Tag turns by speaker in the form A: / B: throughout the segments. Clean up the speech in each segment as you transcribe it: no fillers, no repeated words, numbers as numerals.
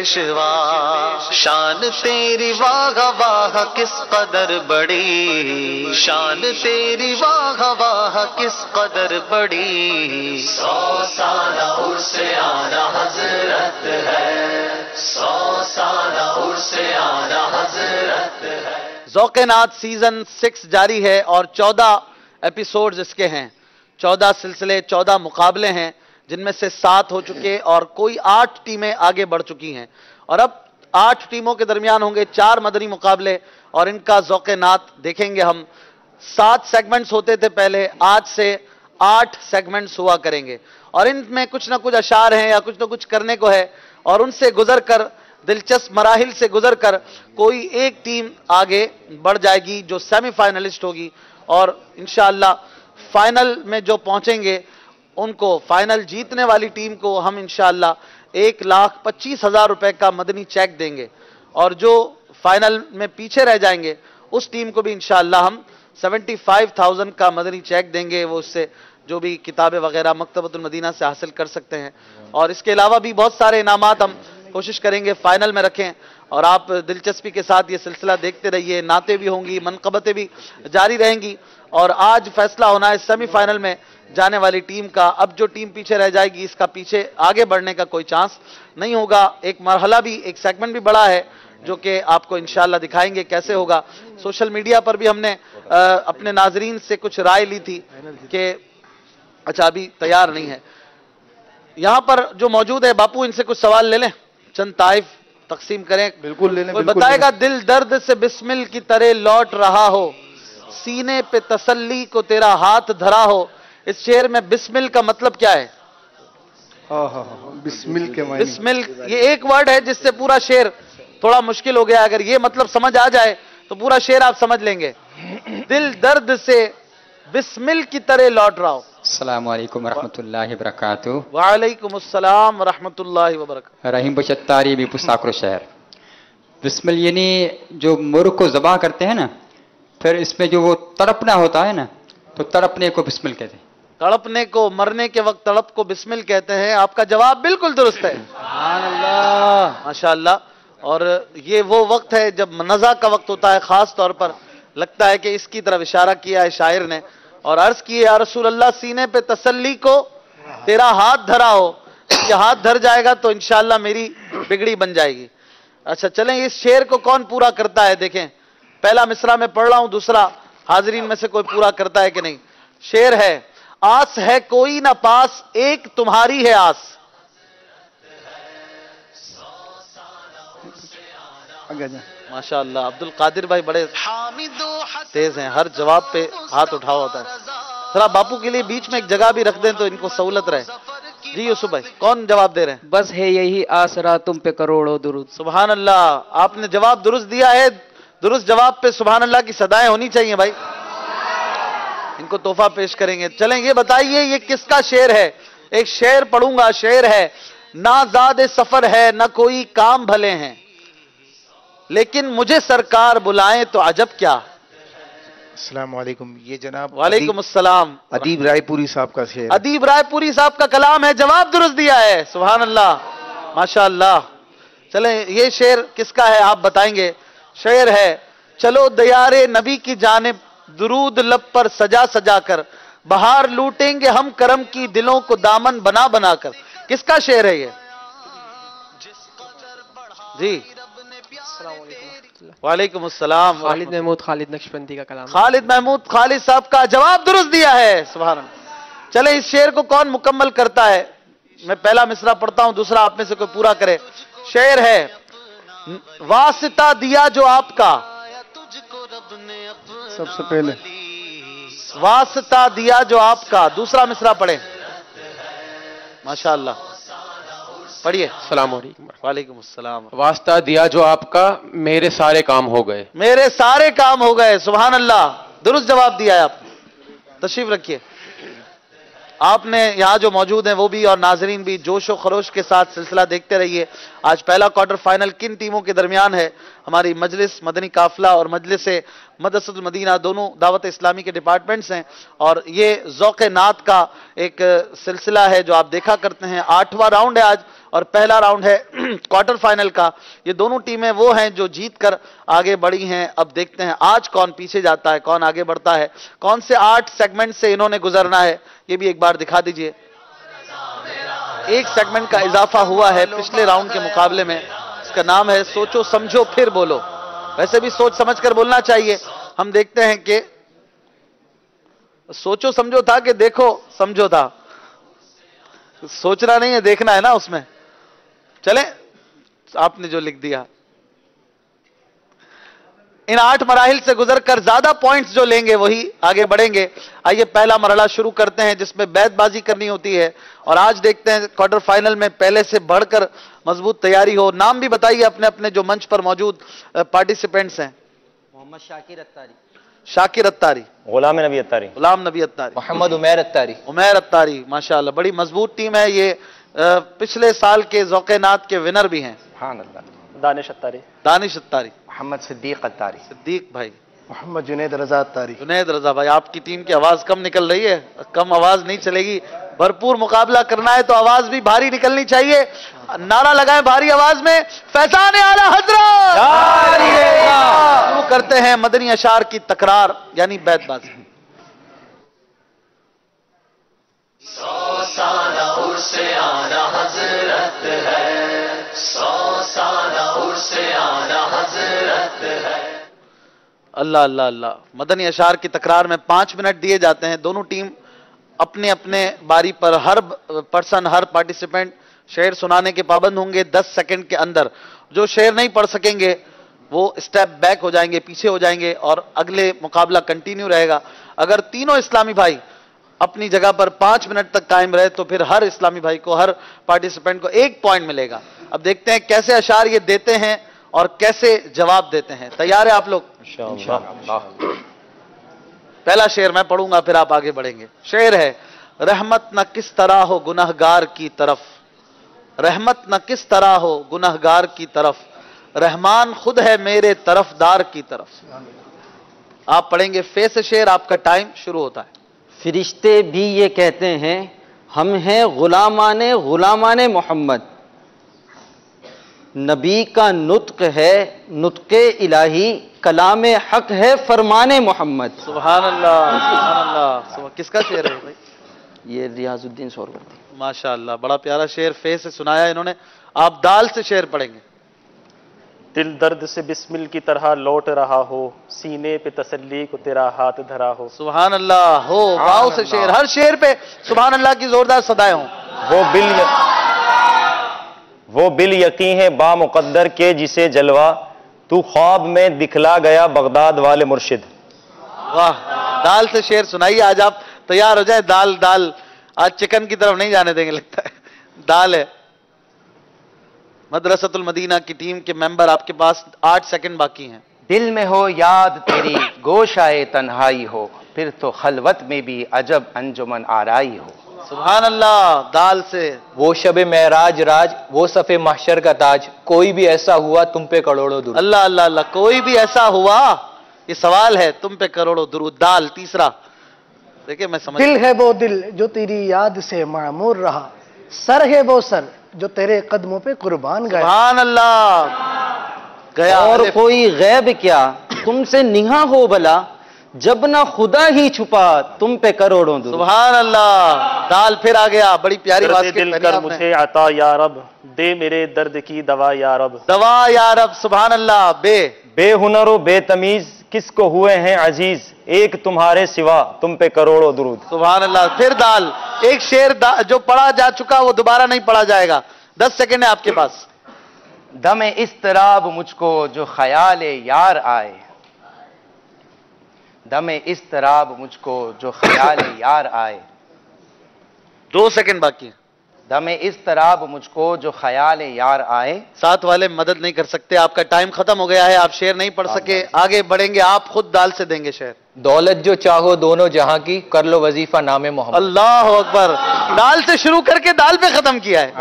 A: پیشوا شان تیری واہ واہ کس قدر بڑی شان تیری واہ واہ کس قدر بڑی 100 سالہ عرس آنا حضرت ہے 100 سالہ عرس آنا حضرت ہے۔
B: ذوق نعت سیزن 6 جاری ہے اور 14 ایپیسوڈز اس کے ہیں، 14 سلسلے، 14 مقابلے ہیں جن میں سے 7 ہو چکے اور کوئی 8 ٹیمیں آگے بڑھ چکی ہیں، اور اب 8 ٹیموں کے درمیان ہوں گے 4 مدنی مقابلے اور ان کا ذوق نعت دیکھیں گے ہم۔ 7 سیگمنٹس ہوتے تھے پہلے، آج سے 8 سیگمنٹس ہوا کریں گے اور ان میں کچھ نہ کچھ اشعار ہیں یا کچھ نہ کچھ کرنے کو ہے، اور ان سے گزر کر دلچسپ مراحل سے گزر کر کوئی ایک ٹیم آگے بڑھ جائے گی جو سیمی فائنلسٹ ہوگی، اور انشاءاللہ فائنل میں جو پہنچیں گے ان کو، فائنل جیتنے والی ٹیم کو ہم انشاءاللہ 1,25,000 روپے کا مدنی چیک دیں گے، اور جو فائنل میں پیچھے رہ جائیں گے اس ٹیم کو بھی انشاءاللہ ہم 75,000 کا مدنی چیک دیں گے، وہ اس سے جو بھی کتابیں وغیرہ مکتبۃ المدینہ سے حاصل کر سکتے ہیں، اور اس کے علاوہ بھی بہت سارے انعامات ہم کوشش کریں گے فائنل میں رکھیں، اور آپ دلچسپی کے ساتھ یہ سلسلہ دیکھتے رہیے، نعتیں بھی ہوں گی، منقبتیں بھی جاری رہیں گی، اور آج فیصلہ ہونا ہے سیمی فائنل میں جانے والی ٹیم کا۔ اب جو ٹیم پیچھے رہ جائے گی اس کا پیچھے آگے بڑھنے کا کوئی چانس نہیں ہوگا۔ ایک مرحلہ بھی، ایک سیگمنٹ بھی بڑا ہے جو کہ آپ کو انشاءاللہ دکھائیں گے کیسے ہوگا۔ سوشل میڈیا پر بھی ہم نے اپنے ناظرین سے کچھ رائے لی تھی کہ اچھا ابھی تیار نہیں ہے، یہاں پر جو موجود ہے باپو ان سے کچھ سوال لے لیں، چند طائف تقسیم کریں۔
C: بالکل لے لیں۔
B: کوئی بتائے گا دل درد سے بسمل کی طرح لوٹ رہا ہو، سینے پہ تسلی کو تیرا ہاتھ دھرا ہو، اس شعر میں بسمل کا مطلب کیا ہے؟
C: بسمل کے معنی،
B: بسمل یہ ایک ورڈ ہے جس سے پورا شعر تھوڑا مشکل ہو گیا، اگر یہ مطلب سمجھ آ جائے تو پورا شعر آپ سمجھ لیں گے۔ دل درد سے بسمل کی طرح لوٹ رہا ہو۔
D: السلام علیکم ورحمۃ اللہ وبرکاتہ۔
B: وعلیکم السلام ورحمۃ اللہ وبرکاتہ۔
D: رحیم بشتاری بھی پستاکر شہر۔ بسمل یعنی جو مرغ کو ذبح کرتے ہیں نا، پھر اس میں جو وہ تڑپنا ہوتا ہے نا، تو تڑپنے کو بسمل کہتے ہیں۔
B: تڑپنے کو، مرنے کے وقت تڑپ کو بسمل کہتے ہیں۔ آپ کا جواب بالکل درست ہے، سبحان اللہ، ماشاءاللہ۔ اور یہ وہ وقت ہے جب نزع کا وقت ہوتا ہے، خاص طور پر لگتا ہے کہ اس کی طرف اشارہ کیا ہے شاعر نے، اور عرض کی یا رسول اللہ سینے پہ تسلی کو تیرا ہاتھ دھرا ہو، یہ ہاتھ دھر جائے گا تو انشاءاللہ میری بگڑی بن جائے گی۔ اچھا چلیں اس شعر کو کون پورا کرتا ہے دیکھیں، پہلا مصرع میں پڑھ رہا ہوں، دوسرا حاضرین میں سے کوئی پورا کرتا ہے کہ نہیں۔ شعر ہے، آس ہے کوئی نہ پاس ایک تمہاری ہے آس۔ ماشاءاللہ عبد القادر بھائی بڑے تیز ہیں، ہر جواب پہ ہاتھ اٹھا ہوتا ہے۔ ذرا باپو کے لیے بیچ میں ایک جگہ بھی رکھ دیں تو ان کو سہولت رہے۔ جی یوسف بھائی کون جواب دے رہے ہیں؟
E: بس ہے یہی آسرا تم پہ کروڑوں درود۔
B: سبحان اللہ، آپ نے جواب درست دیا ہے، درست جواب پہ سبحان اللہ کی صدائیں ہونی چاہیے بھائی۔ ان کو تحفہ پیش کریں گے۔ چلیں یہ بتائیے یہ کس کا شعر ہے؟ ایک شعر پڑھوں گا، شعر ہے، نہ زاد سفر ہے نہ کوئی کام بھلے ہیں، لیکن مجھے سرکار بلائیں تو عجب کیا۔
F: السلام علیکم، یہ جناب
B: وعلیکم السلام،
F: ادیب رائے پوری صاحب کا شعر۔
B: ادیب رائے پوری صاحب کا کلام ہے، جواب درست دیا ہے، سبحان اللہ، ماشاءاللہ۔ چلیں یہ شعر کس کا ہے آپ بتائیں گے؟ شعر ہے، چلو دیار نبی کی جانب درود لب پر سجا سجا کر، بہار لوٹیں گے ہم کرم کی دلوں کو دامن بنا بنا کر۔ کس کا شعر ہے یہ؟ جی وعلیکم السلام،
E: خالد محمود خالد نقشبندی کا کلام۔
B: خالد محمود خالد صاحب کا جواب درست دیا ہے، سبحان اللہ۔ چلے اس شعر کو کون مکمل کرتا ہے؟ میں پہلا مصرع پڑھتا ہوں، دوسرا آپ میں سے کوئی پورا کرے۔ شعر ہے، واسطہ دیا جو آپ کا،
C: سب سے پہلے
B: واسطہ دیا جو آپ کا، دوسرا مصرع پڑھیں۔ ماشاءاللہ پڑھیے۔
G: السلام علیکم۔
B: وعلیکم السلام۔
G: واسطہ دیا جو آپ کا، میرے سارے کام ہو گئے۔
B: میرے سارے کام ہو گئے، سبحان اللہ، درست جواب دیا ہے آپ نے۔ تشریف رکھیے۔ آپ نے یہاں جو موجود ہیں وہ بھی اور ناظرین بھی جوش و خروش کے ساتھ سلسلہ دیکھتے رہیے۔ آج پہلا کوارٹر فائنل کن ٹیموں کے درمیان ہے؟ ہماری مجلس مدنی قافلہ اور مجلس مدرسۃ المدینہ دونوں دعوت اسلامی کے ڈپارٹمنٹس ہیں، اور یہ ذوق نعت کا ایک سلسلہ ہے جو آپ دیکھا کرتے ہیں۔ 8واں راؤنڈ ہے آج، اور پہلا راؤنڈ ہے کوارٹر فائنل کا. یہ دونوں ٹیمیں وہ ہیں جو جیت کر آگے بڑھی ہیں. اب دیکھتے ہیں آج کون پیچھے جاتا ہے, کون آگے بڑھتا ہے, کون سے 8 سیگمنٹ سے انہوں نے گزرنا ہے, یہ بھی ایک بار دکھا دیجئے. ایک سیگمنٹ کا اضافہ ہوا ہے پچھلے راؤنڈ کے مقابلے میں. اس کا نام ہے سوچو سمجھو پھر بولو. ویسے بھی سوچ سمجھ کر بولنا چاہیے. ہم دیکھتے ہیں کہ سوچو سمجھو تھا کہ دیکھو سمجھو تھا. سوچنا نہیں ہے, دیکھنا ہے نا اس میں. چلیں, آپ نے جو لکھ دیا. ان 8 مراحل سے گزر کر زیادہ پوائنٹس جو لیں گے وہی آگے بڑھیں گے. آئیے پہلا مرحلہ شروع کرتے ہیں جس میں بیت بازی کرنی ہوتی ہے. اور آج دیکھتے ہیں کوارٹر فائنل میں پہلے سے بڑھ کر مضبوط تیاری ہو. نام بھی بتائیے اپنے اپنے جو منچ پر موجود پارٹیسپینٹس ہیں.
E: محمد شاکر اتاری,
B: شاکر اتاری,
C: غلام نبی اتاری,
B: غلام نبی اتاری,
E: محمد عمیر اتاری,
B: عمیر اتاری. ماشاءاللہ بڑی مضبوط ٹیم ہے یہ. پچھلے سال کے ذوق نات کے ونر بھی ہیں.
C: سبحان اللہ.
G: دانش اتاری,
B: دانش اتاری,
F: محمد صدیق اتاری,
B: صدیق بھائی,
F: محمد جنید رضا اتاری.
B: جنید رضا بھائی. آپ کی ٹیم کی آواز کم نکل رہی ہے, کم آواز نہیں چلے گی. بھرپور مقابلہ کرنا ہے تو آواز بھی بھاری نکلنی چاہیے. نعرہ لگائیں بھاری آواز میں, فیضان اعلی حضرت. شروع کرتے ہیں مدنی اشعار کی تکرار یعنی بیت بازی.
A: 100 سالہ عرس اعلی حضرت ہے, 100 سالہ عرس اعلی حضرت ہے.
B: اللہ اللہ اللہ. مدنی اشعار کی تکرار میں 5 منٹ دیے جاتے ہیں. دونوں ٹیم اپنے اپنے باری پر ہر پرسن, ہر پارٹیسپینٹ شعر سنانے کے پابند ہوں گے 10 سیکنڈ کے اندر. جو شعر نہیں پڑھ سکیں گے وہ اسٹیپ بیک ہو جائیں گے, پیچھے ہو جائیں گے اور اگلے مقابلہ کنٹینیو رہے گا. اگر تینوں اسلامی بھائی اپنی جگہ پر 5 منٹ تک قائم رہے تو پھر ہر اسلامی بھائی کو, ہر پارٹیسپینٹ کو 1 پوائنٹ ملے گا. اب دیکھتے ہیں کیسے اشعار یہ دیتے ہیں اور کیسے جواب دیتے ہیں. تیار ہے آپ لوگ؟
C: انشاءاللہ.
B: پہلا شعر میں پڑھوں گا پھر آپ آگے بڑھیں گے. شعر ہے, رحمت نہ کس طرح ہو گنہگار کی طرف, رحمت نہ کس طرح ہو گنہگار کی طرف, رحمان خود ہے میرے طرفدار کی طرف. آپ پڑھیں گے فے سے شعر. آپ کا ٹائم شروع ہوتا ہے.
E: فرشتے بھی یہ کہتے ہیں ہم ہیں غلامان محمد. نبی کا نطق ہے نطق الہی, کلام حق ہے فرمان محمد.
B: سبحان اللہ, سبحان اللہ. کس کا شعر ہے بھائی؟
E: یہ ریاض الدین سہروردی.
B: ماشاءاللہ بڑا پیارا شعر فے سے سنایا انہوں نے. آپ دال سے شعر پڑھیں گے.
G: دل درد سے بسمل کی طرح لوٹ رہا ہو, سینے پہ تسلی کو تیرا ہاتھ دھرا ہو.
B: سبحان اللہ. ہو واؤ سے شعر. ہر شعر پہ سبحان اللہ کی زوردار صدائیں ہوں.
C: وہ بال یقین ہے با مقدر کے جسے جلوہ, تو خواب میں دکھلا گیا بغداد والے مرشد.
B: واہ. دال سے شعر سنائیے. آج آپ تیار ہو جائیں. دال دال آج چکن کی طرف نہیں جانے دیں گے لگتا ہے. دال ہے. مدرسۃ المدینہ کی ٹیم کے ممبر, آپ کے پاس 8 سیکنڈ باقی ہیں.
H: دل میں ہو یاد تیری گوشائے تنہائی ہو, پھر تو خلوت میں بھی عجب انجمن آرائی ہو.
B: سبحان اللہ. دال سے
I: وہ شب معراج راج, وہ صف محشر کا تاج, کوئی بھی ایسا ہوا تم پہ کروڑوں درود.
B: اللہ اللہ اللہ. کوئی بھی ایسا ہوا, یہ سوال ہے, تم پہ کروڑوں درود. دال تیسرا. دیکھیں میں سمجھ.
J: دل ہے وہ دل جو تیری یاد سے معمور رہا, سر ہے وہ سر جو تیرے قدموں پہ قربان گیا.
B: سبحان اللہ. گیا.
E: اور کوئی غیب کیا تم سے نہاں ہو بلا, جب نہ خدا ہی چھپا تم پہ کروڑوں درود.
B: سبحان اللہ. دال پھر آ گیا. بڑی پیاری
G: درد
B: بات
G: دل کر مجھے عطا یا رب, دے میرے درد کی دوا یا رب.
B: دوا یا رب. سبحان اللہ.
C: بے ہنر و بے تمیز کس کو ہوئے ہیں عزیز, ایک تمہارے سوا تم پہ کروڑوں درود.
B: سبحان اللہ. پھر دال. ایک شعر جو پڑھا جا چکا وہ دوبارہ نہیں پڑھا جائے گا. 10 سیکنڈ ہے آپ کے پاس.
H: دم اضطراب مجھ کو جو خیال یار آئے, دم اضطراب مجھ کو جو خیال یار آئے.
B: 2 سیکنڈ باقی ہیں.
H: دم اضطراب مجھ کو جو خیال یار آئے.
B: ساتھ والے مدد نہیں کر سکتے. آپ کا ٹائم ختم ہو گیا ہے. آپ شعر نہیں پڑھ سکے. آگے بڑھیں گے. آپ خود دال سے دیں گے شعر.
I: دولت جو چاہو دونوں جہاں کی, کر لو وظیفہ نام محمد.
B: اللہ اکبر. دال سے شروع کر کے دال پہ ختم کیا ہے.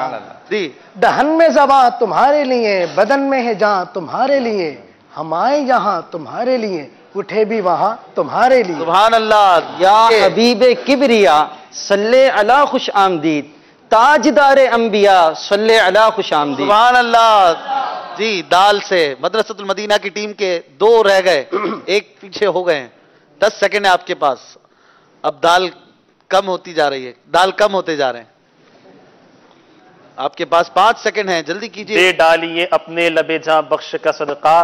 B: جی.
J: دہن میں زباں تمہارے لیے, بدن میں ہے جاں تمہارے لیے, ہم آئے یہاں تمہارے لیے, اٹھے بھی وہاں تمہارے لیے.
B: سبحان اللہ.
E: یا حبیب کبریا صلی علی خوش آمدید, تاجدار انبیاء صلی علی خوش آمدید.
B: سبحان اللہ. جی دال سے مدرسۃ المدینہ کی ٹیم کے 2 رہ گئے، 1 پیچھے ہو گئے ہیں. 10 سیکنڈ ہے آپ کے پاس. اب دال کم ہوتی جا رہی ہے، دال کم ہوتے جا رہے ہیں. آپ کے پاس 5 سیکنڈ ہیں، جلدی کیجیے.
G: دے ڈالیے اپنے لبے جاں بخش کا صدقہ،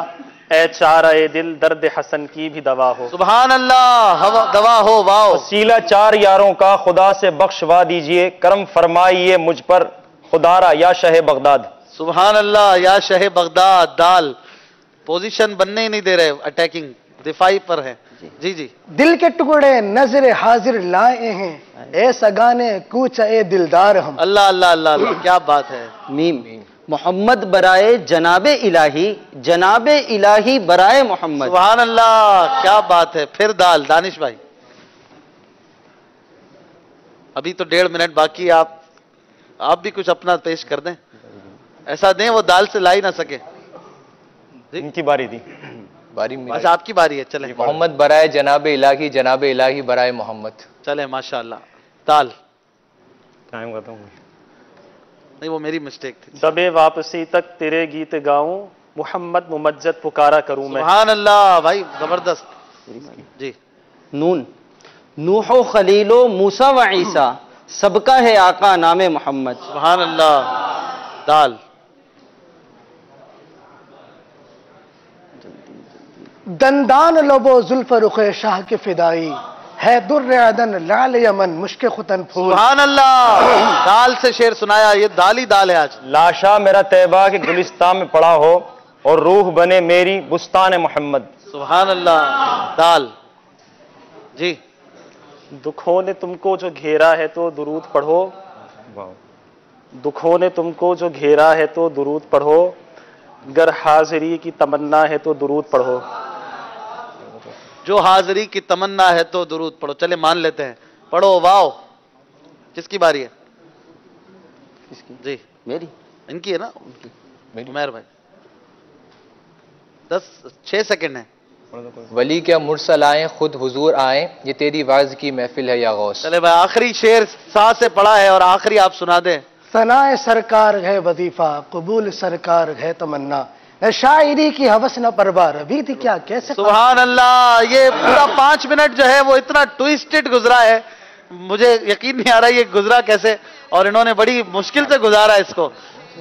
G: اے چارہ دل درد حسن کی بھی دوا ہو.
B: سبحان اللہ. دوا ہو. واو.
C: وسیلہ 4 یاروں کا خدا سے بخشوا دیجئے، کرم فرمائیے مجھ پر خدارا یا شہ بغداد.
B: سبحان اللہ. یا شہ بغداد. دال پوزیشن بننے ہی نہیں دے رہے، اٹیکنگ دفاعی پر ہے. جی جی.
J: دل کے ٹکڑے نظر حاضر لائے ہیں، اے سگانے کوچ اے دلدار ہم.
B: اللہ اللہ اللہ اللہ. کیا بات ہے.
E: میم. محمد برائے جناب الہی، جناب الہی برائے محمد.
B: سبحان اللہ. کیا بات ہے. پھر دال. دانش بھائی ابھی تو 1.5 منٹ باقی ہے، آپ بھی کچھ اپنا پیش کر دیں. ایسا دیں وہ دال سے لا ہی نہ سکے.
C: ان کی باری تھی.
I: باری میں
B: اچھا آپ کی باری ہے. چلیں.
I: محمد برائے جناب الہی، جناب الہی برائے محمد.
B: چلیں ماشاءاللہ. دال.
C: ٹائم کرتا ہوں.
B: نہیں وہ میری مسٹیک تھی.
G: شب واپسی تک تیرے گیت گاؤں، محمد ممجد پکارا کروں میں.
B: سبحان اللہ بھائی زبردست. جی.
E: نون. نوح و خلیل و موسیٰ و عیسیٰ، سب کا ہے آقا نام محمد.
B: سبحان اللہ. دال.
J: دندان لبو زلف رخ شاہ کے فدائی، ہے در عدن لعل یمن مشک ختن پھول.
B: سبحان اللہ. دال سے شعر سنایا. یہ دال ہی دال ہے آج.
C: لاشا میرا طیبہ کے گلستان میں پڑا ہو، اور روح بنے میری بستان محمد.
B: سبحان اللہ. دال. جی.
G: دکھوں نے تم کو جو گھیرا ہے تو درود پڑھو، دکھوں نے تم کو جو گھیرا ہے تو درود پڑھو، گر حاضری کی تمنا ہے تو درود پڑھو.
B: جو حاضری کی تمنا ہے تو درود پڑھو. چلے مان لیتے ہیں. پڑھو. واو. کس کی باری ہے. جی
E: میری.
B: ان کی ہے نا. عمیر بھائی 6 سیکنڈ ہیں.
I: ولی کیا مرسل آئیں خود حضور آئیں، یہ تیری واعظ کی محفل ہے یا غوث.
B: چلے بھائی آخری شعر ساتھ سے پڑھا ہے اور آخری آپ سنا دیں.
J: ثنائے سرکار ہے وظیفہ، قبول سرکار ہے تمنا، نہ شاعری کی ہوس نہ پروا ربی تھی کیا کیسے.
B: سبحان اللہ. یہ پورا 5 منٹ جو ہے وہ اتنا ٹویسٹڈ گزرا ہے، مجھے یقین نہیں آ رہا یہ گزرا کیسے، اور انہوں نے بڑی مشکل سے گزارا اس کو.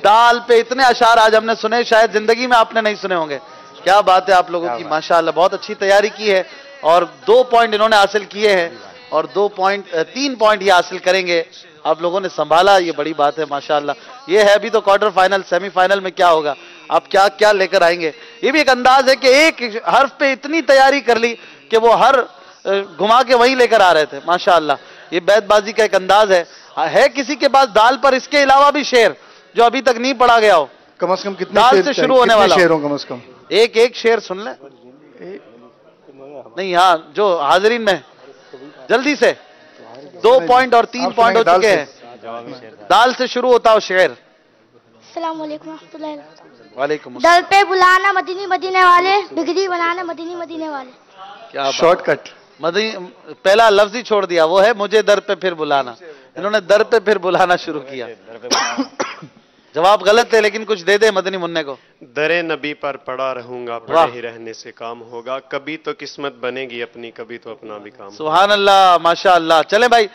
B: دال پہ اتنے اشعار آج ہم نے سنے، شاید زندگی میں آپ نے نہیں سنے ہوں گے. کیا بات ہے آپ لوگوں کی. ماشاءاللہ بہت اچھی تیاری کی ہے، اور 2 پوائنٹ انہوں نے حاصل کیے ہیں، اور 3 پوائنٹ یہ حاصل کریں گے. آپ لوگوں نے سنبھالا، یہ بڑی بات ہے ماشاءاللہ. یہ ہے ابھی تو کوارٹر فائنل. سیمی فائنل میں کیا ہوگا، آپ کیا کیا لے کر آئیں گے. یہ بھی ایک انداز ہے کہ ایک حرف پہ اتنی تیاری کر لی کہ وہ ہر گھما کے وہیں لے کر آ رہے تھے ماشاءاللہ. یہ بیت بازی کا ایک انداز ہے کسی کے پاس دال پر اس کے علاوہ بھی شعر جو ابھی تک نہیں پڑھا گیا ہو.
F: کم از کم کتنے
B: دال سے شروع ہونے والا
F: شعروں کم از کم
B: ایک شعر سن لیں. نہیں ہاں جو حاضرین میں جلدی سے 2 پوائنٹ اور 3 پوائنٹ ہو چکے ہیں. دال سے شروع ہوتا ہو شعر.
K: السلام علیکم ورحمۃ اللہ وبرکاتہ.
B: وعلیکم السلام.
K: دل پہ بلانا مدینی مدینے والے، بگڑی بنانا مدینی مدینے والے.
B: کیا
F: شارٹ کٹ.
B: پہلا لفظ ہی چھوڑ دیا، وہ ہے مجھے در پہ پھر بلانا. انہوں نے در پہ پھر بلانا شروع کیا. جواب غلط ہے لیکن کچھ دے دے مدنی منع کو.
L: درے نبی پر پڑا رہوں گا، پڑے ہی رہنے سے کام ہوگا، کبھی تو قسمت بنے گی اپنی، کبھی تو اپنا بھی کام.
B: سبحان اللہ ماشاءاللہ. چلیں بھائی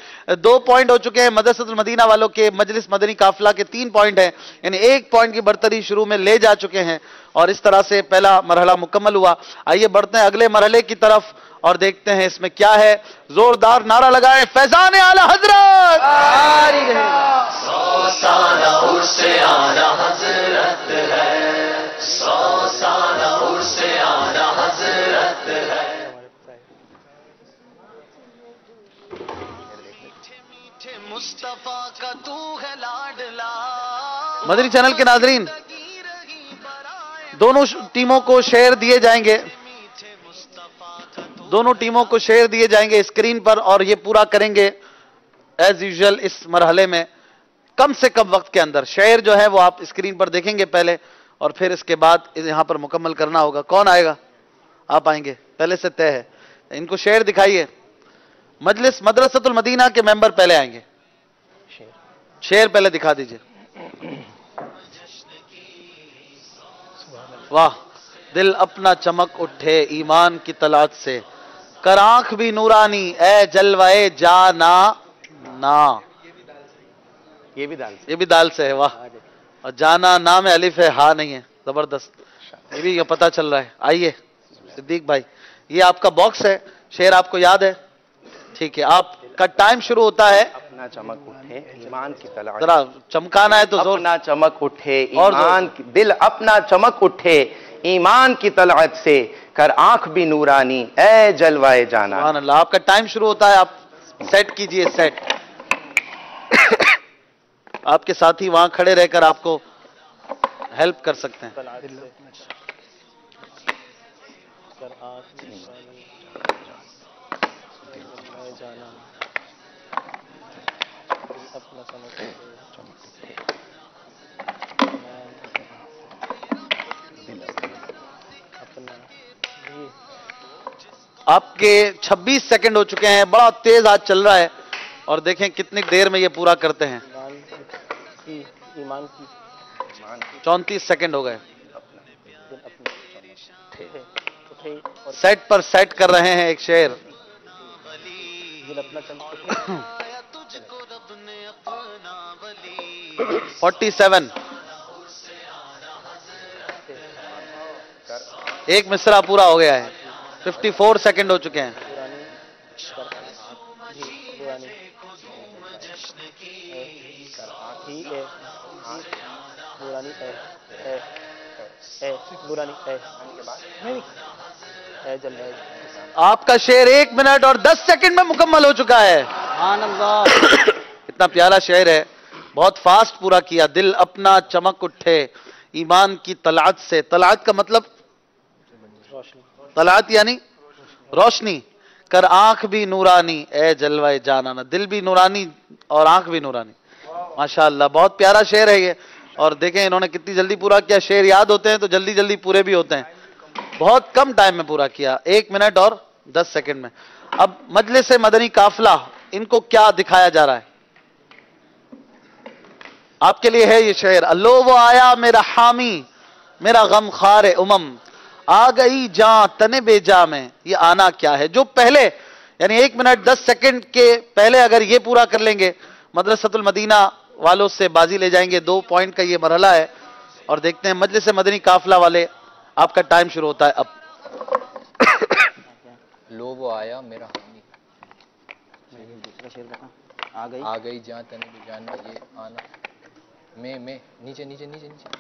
B: 2 پوائنٹ ہو چکے ہیں مدرسۃ المدینہ والوں کے. مجلس مدنی قافلہ کے 3 پوائنٹ ہیں، یعنی 1 پوائنٹ کی برتری شروع میں لے جا چکے ہیں، اور اس طرح سے پہلا مرحلہ مکمل ہوا. آئیے بڑھتے ہیں اگلے مرحلے کی طرف اور دیکھتے ہیں اس میں کیا ہے. زوردار نعرہ لگائیں فیضان اعلی حضرت.
A: سالہ عرس اعلی حضرت ہے، 100 سالہ عرس اعلی حضرت ہے. مصطفیٰ کا تو ہے لاڈلا.
B: مدنی چینل کے ناظرین، دونوں ٹیموں کو شعر دیے جائیں گے، دونوں ٹیموں کو شعر دیے جائیں گے اسکرین پر، اور یہ پورا کریں گے ایز یوزول اس مرحلے میں کم سے کم وقت کے اندر. شعر جو ہے وہ آپ اسکرین پر دیکھیں گے پہلے، اور پھر اس کے بعد یہاں پر مکمل کرنا ہوگا. کون آئے گا؟ آپ آئیں گے، پہلے سے طے ہے. ان کو شعر دکھائیے. مجلس مدرسۃ المدینہ کے ممبر پہلے آئیں گے. शेर पहले दिखा दीजिए। वाह। दिल अपना चमक उठे ईमान की तलात से, कर आंख भी नूरानी ए जलवाए जाना ना।
H: ये भी दाल
B: ये भी दाल से है। वाह। और जाना ना में अलिफ है, हा नहीं है। जबरदस्त, ये भी पता चल रहा है। आइए सिद्दीक भाई, ये आपका बॉक्स है, शेर आपको याद है? ठीक है, आपका टाइम शुरू होता है।
H: अपना चमक उठे ईमान की तलाश,
B: जरा चमकाना है तो जोर।
H: अपना चमक उठे
B: और
H: ईमान की, दिल अपना चमक उठे ईमान की तलात से, कर आंख भी नूरानी ए जलवाए जाना।
B: सुभान अल्लाह। आपका टाइम शुरू होता है, आप सेट कीजिए। सेट। आपके साथी वहां खड़े रहकर आपको हेल्प कर सकते हैं। आपके 26 सेकंड हो चुके हैं। बड़ा तेज आज चल रहा है और देखें कितनी देर में ये पूरा करते हैं। 34 सेकंड हो गए। सेट पर सेट कर रहे हैं एक शेर। 47। एक मिसरा पूरा हो गया है। 54 सेकंड हो चुके हैं। आपका शेर 1 मिनट और 10 सेकंड में मुकम्मल हो चुका है। इतना प्यारा शेर है, बहुत फास्ट पूरा किया। दिल अपना चमक उठे ईमान की तलात से। तलात का मतलब, तलात यानी रोशनी। कर आंख भी नूरानी ए जलवाए जाना। दिल भी नूरानी और आंख भी नूरानी। माशाअल्लाह, बहुत प्यारा शेर है ये। और देखें इन्होंने कितनी जल्दी पूरा किया। शेर याद होते हैं तो जल्दी जल्दी पूरे भी होते हैं। बहुत कम टाइम में पूरा किया, 1 मिनट और 10 सेकंड में। अब मजलिस मदनी काफिला, इनको क्या दिखाया जा रहा है? आपके लिए है ये शेर। अल्लो वो आया मेरा हामी, मेरा गम खार उमम, आ गई जां तने बेजा में। ये आना क्या है? जो पहले यानी 1 मिनट 10 सेकंड के पहले अगर ये पूरा कर लेंगे, मदरसतुल मदीना वालों से बाजी ले जाएंगे। 2 पॉइंट का ये मरहला है। और देखते हैं मजलिस मदनी काफिला वाले, आपका टाइम शुरू होता है अब।
I: लो वो आया मेरा हामी,
E: दूसरा शेर बता।
I: आ गई जान तने भी जाना। ये आना में नीचे नीचे नीचे नीचे